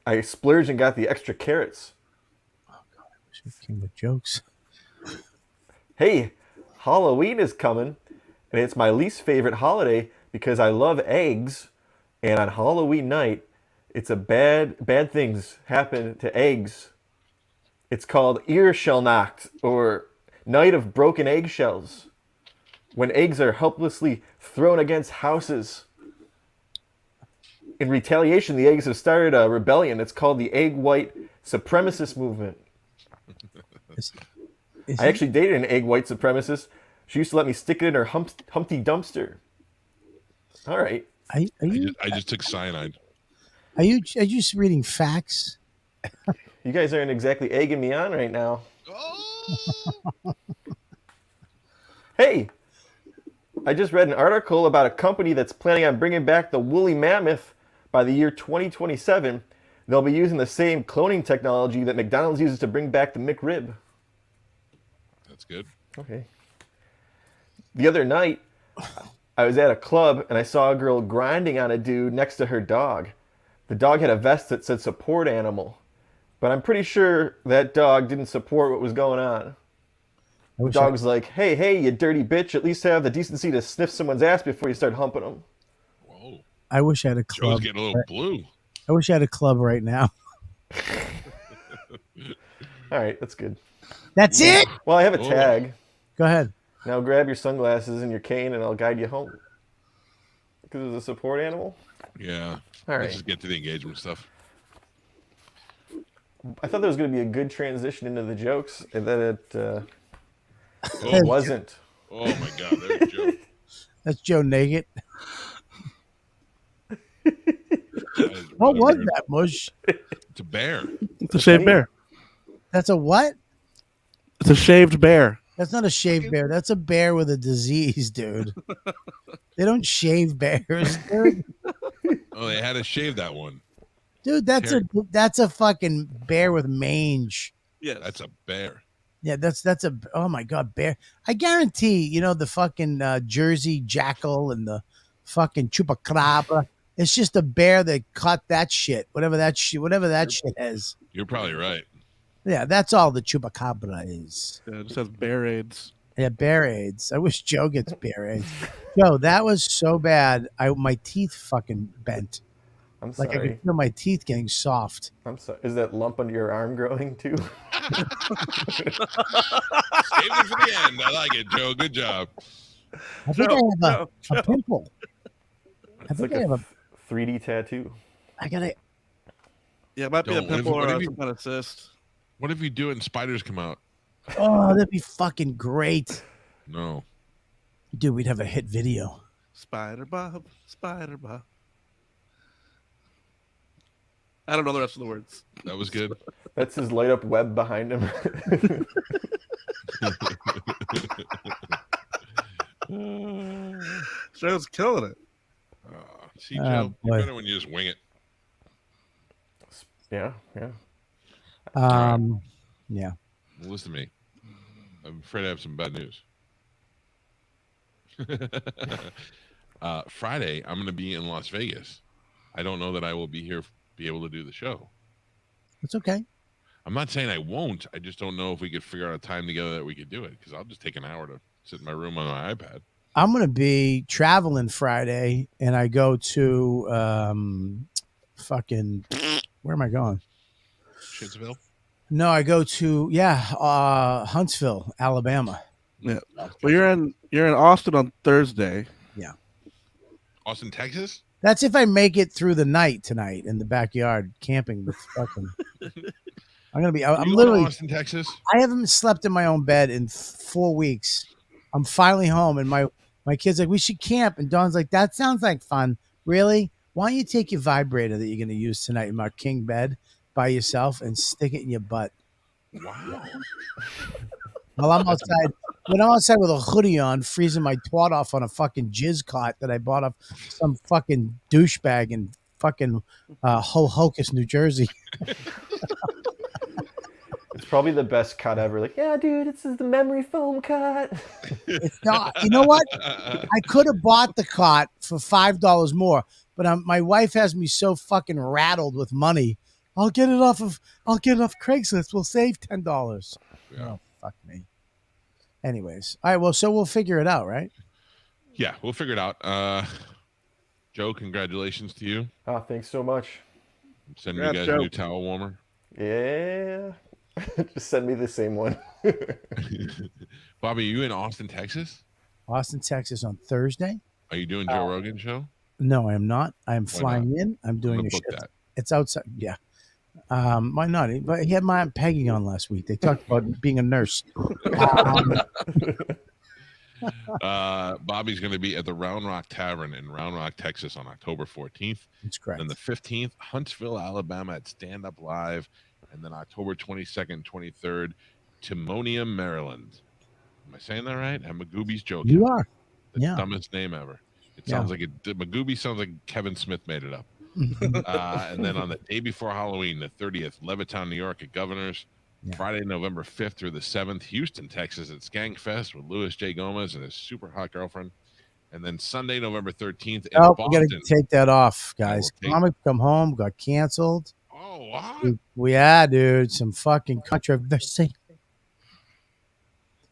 I splurged and got the extra carrots. Oh God, I wish it came with jokes. Hey, Halloween is coming, and it's my least favorite holiday because I love eggs, and on Halloween night, it's a bad things happen to eggs. It's called Earshellnacht, or Night of Broken Eggshells, when eggs are helplessly thrown against houses. In retaliation, the eggs have started a rebellion. It's called the Egg White Supremacist Movement. Is I actually dated an egg white supremacist. She used to let me stick it in her Humpty Dumpster. All right. Are you I just took cyanide. are you just reading facts? You guys aren't exactly egging me on right now. Oh! Hey, I just read an article about a company that's planning on bringing back the woolly mammoth by the year 2027. They'll be using the same cloning technology that McDonald's uses to bring back the McRib. That's good. Okay. The other night, I was at a club and I saw a girl grinding on a dude next to her dog. The dog had a vest that said support animal, but I'm pretty sure that dog didn't support what was going on. The dog's like, hey, you dirty bitch, at least have the decency to sniff someone's ass before you start humping them. Whoa. I wish I had a club. Joe's getting a little blue. I wish I had a club right now. All right, that's good. That's it. Well, I have a tag. Go ahead. Now grab your sunglasses and your cane and I'll guide you home. Because it's a support animal? Yeah. All right. Let's just get to the engagement stuff. I thought there was going to be a good transition into the jokes, and then it wasn't. Oh my God, there's Joe. That's Joe naked. That is What was weird. that, Mush? It's a bear. It's a shaved bear. That's a what? It's a shaved bear. That's not a shaved bear. That's a bear with a disease, dude. They don't shave bears, dude. Oh, they had to shave that one. Dude, that's a fucking bear with mange. Yeah, That's a bear. Yeah, that's a oh my god, bear. I guarantee, the fucking Jersey jackal and the fucking chupacabra. It's just a bear that caught that shit. Whatever that shit is. You're probably right. Yeah, that's all the chupacabra is. it just has bear aids. Yeah, bear AIDS. I wish Joe gets bear AIDS. Joe, that was so bad. My teeth fucking bent. I'm Like I sorry. could feel my teeth getting soft. I'm sorry. Is that lump under your arm growing too? Saved it for the end. I like it, Joe. Good job. I think I have a pimple. I It's think like I have a 3D tattoo. I gotta. Yeah, it might be a Don't- pimple what or if you- some kind of cyst. What if you do it and spiders come out? Oh, that'd be fucking great, No. dude. We'd have a hit video. Spider Bob, Spider Bob. I don't know the rest of the words. That was good. That's his light up web behind him. Joe's killing it. See, Oh, Joe, you're boy. better when you just wing it. Yeah. Yeah. Well, listen to me. I'm afraid I have some bad news. Friday, I'm going to be in Las Vegas. I don't know that I will be able to do the show. It's okay. I'm not saying I won't. I just don't know if we could figure out a time together that we could do it, because I'll just take an hour to sit in my room on my iPad. I'm gonna be traveling Friday, and I go to fucking. Where am I going? Shittsville? No, I go to Huntsville, Alabama. Yeah. Well, you're in Austin on Thursday. Austin, Texas? That's if I make it through the night tonight in the backyard camping with fucking. I'm gonna be. Are I'm you literally. in Austin, Texas? I haven't slept in my own bed in 4 weeks. I'm finally home, and my kid's like, "We should camp," and Dawn's like, "That sounds like fun. Really? Why don't you take your vibrator that you're gonna use tonight in my king bed by yourself and stick it in your butt?" Wow. While I'm outside, when I'm outside with a hoodie on, freezing my twat off on a fucking jizz cot that I bought off some fucking douchebag in fucking Hohokus, New Jersey. It's probably the best cut ever. Like, yeah, dude, this is the memory foam cut. It's not. You know what? I could have bought the cot for $5 more, but my wife has me so fucking rattled with money. I'll get it off Craigslist. We'll save $10. Yeah. Oh, fuck me. Anyways, all right. Well, so we'll figure it out, right? Yeah, we'll figure it out. Joe, congratulations to you. Oh, thanks so much. I'm sending Yeah, you guys Joe. a new towel warmer. Yeah. Just send me the same one. Bobby, you in Austin, Texas? Austin, Texas on Thursday. Are you doing Joe Rogan show? No, I am not. I am Why flying in. I'm doing gonna a book shift. that. It's outside. Yeah. Why not? But he had my Aunt Peggy on last week. They talked about being a nurse. Bobby's going to be at the Round Rock Tavern in Round Rock, Texas on October 14th. That's correct. Then the 15th, Huntsville, Alabama at Stand Up Live. And then October 22nd, 23rd, Timonium, Maryland. Am I saying that right? At Magooby's Joke. You are. The Yeah. dumbest name ever. It sounds like Magooby sounds like Kevin Smith made it up. And then on the day before Halloween, the 30th, Levittown, New York at Governor's. Yeah. Friday, November 5th through the 7th, Houston, Texas at Skankfest with Louis J. Gomez and his super hot girlfriend. And then Sunday, November 13th in Oh, we Boston. got to take that off, I will guys. take- Comic Come Home got canceled. Oh, what? Yeah, dude. Some fucking controversy.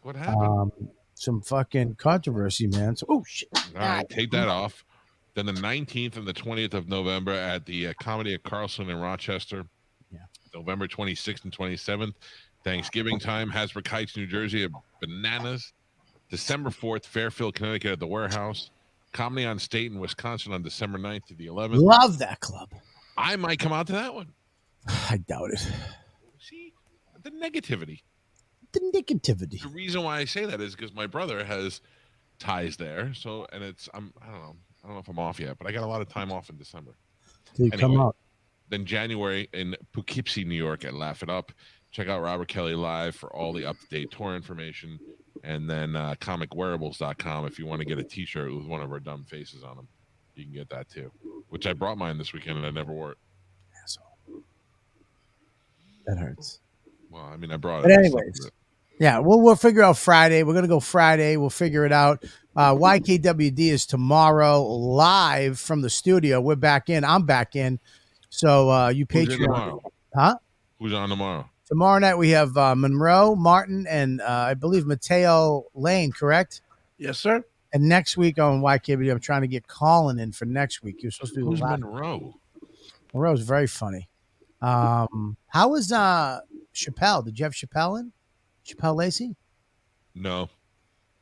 What happened? Some fucking controversy, man. So, oh, shit. All right, take that off. Then the 19th and the 20th of November at the Comedy at Carlson in Rochester. Yeah. November 26th and 27th, Thanksgiving time, Hasbrook Heights, New Jersey at Bananas. December 4th, Fairfield, Connecticut at the Warehouse. Comedy on State in Wisconsin on December 9th to the 11th. Love that club. I might come out to that one. I doubt it. See, the negativity. The negativity. The reason why I say that is because my brother has ties there. So, and I don't know if I'm off yet, but I got a lot of time off in December. Dude, come Anyway. out. Then January in Poughkeepsie, New York at Laugh It Up. Check out Robert Kelly Live for all the up-to-date tour information. And then comicwearables.com if you want to get a t-shirt with one of our dumb faces on them. You can get that too. Which I brought mine this weekend and I never wore it. Asshole. That hurts. Well, I mean, I brought But it. anyways. Yeah, we'll figure out Friday. We're going to go Friday. We'll figure it out. YKWD is tomorrow live from the studio. We're back in. I'm back in. So you Who's in Patreon. tomorrow? Huh? Who's on tomorrow? Tomorrow night we have Monroe, Martin, and I believe Mateo Lane, correct? Yes, sir. And next week on YKWD, I'm trying to get Colin in for next week. You're supposed to do Who's the last. Monroe? Monroe's very funny. How was Chappelle? Did you have Chappelle in? Chappelle Lacey? No.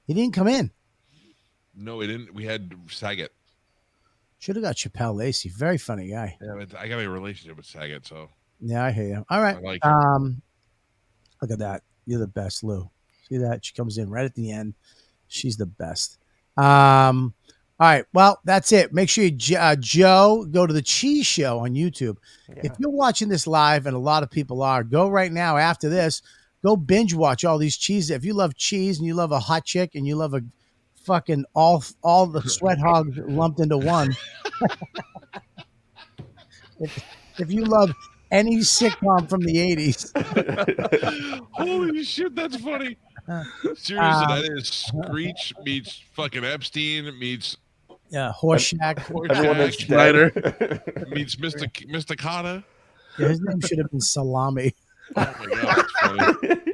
He didn't come in. No, we didn't. We had Saget. Should have got Chappelle Lacey. Very funny guy. Yeah, but I got a relationship with Saget, so Yeah, I hear you. All right. I like him. Look at that. You're the best, Lou. See that? She comes in right at the end. She's the best. All right. Well, that's it. Make sure you, Joe, go to the Cheese Show on YouTube. Yeah. If you're watching this live, and a lot of people are, go right now after this. Go binge watch all these cheeses. If you love cheese and you love a hot chick and you love a fucking all the sweat hogs lumped into one. if you love any sitcom from the 80s. Holy shit, that's funny. Seriously, that is Screech meets fucking Epstein meets Horseshack. Everyone that's Schneider dead. meets Mr. Cotta. Yeah, his name should have been Salami. Oh my god, that's funny.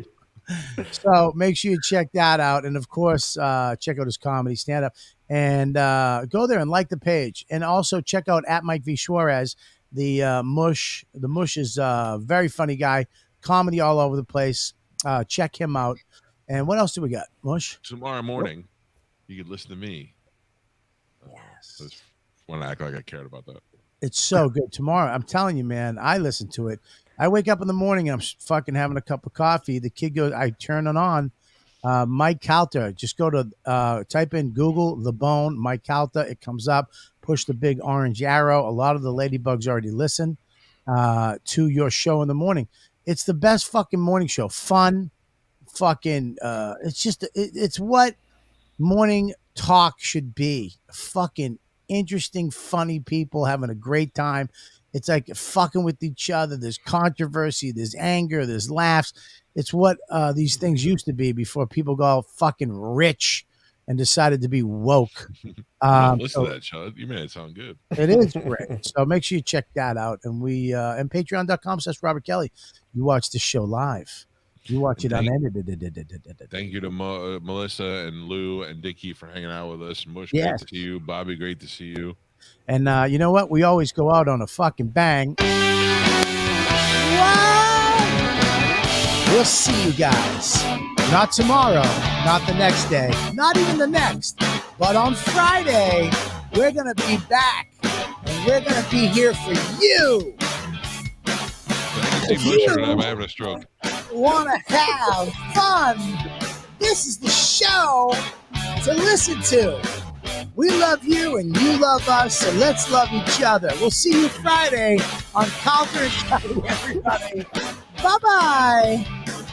So make sure you check that out. And of course, check out his comedy stand-up. And go there and like the page. And also check out at Mike V. Suarez. The Mush. The Mush is a very funny guy. Comedy all over the place. Check him out. And what else do we got, Mush? Tomorrow morning, you could listen to me. Yes. Just want to act like I cared about that. It's so good. Tomorrow, I'm telling you, man, I listen to it. I wake up in the morning and I'm fucking having a cup of coffee. The kid goes, I turn it on. Mike Calta. Just go to type in Google The Bone, Mike Calta. It comes up. Push the big orange arrow. A lot of the ladybugs already listen to your show in the morning. It's the best fucking morning show. Fun. Fucking. It's just. It's what morning talk should be. Fucking interesting, funny people having a great time. It's like fucking with each other. There's controversy. There's anger. There's laughs. It's what these things used to be before people got all fucking rich and decided to be woke. Listen to that show. You made it sound good. It is great. So make sure you check that out. And we and patreon.com/Robert Kelly. You watch this show live. You watch it Thank- unedited. Thank you to Melissa and Lou and Dickie for hanging out with us. Mush, Yes. great to see you. Bobby, great to see you. And you know what? We always go out on a fucking bang. Wow! We'll see you guys. Not tomorrow, not the next day, not even the next, but on Friday, we're going to be back. And we're going to be here for you. See Mush or am I having a stroke? Want to have fun? This is the show to listen to. We love you and you love us, so let's love each other. We'll see you Friday on Calta and Kelly, everybody. Bye-bye.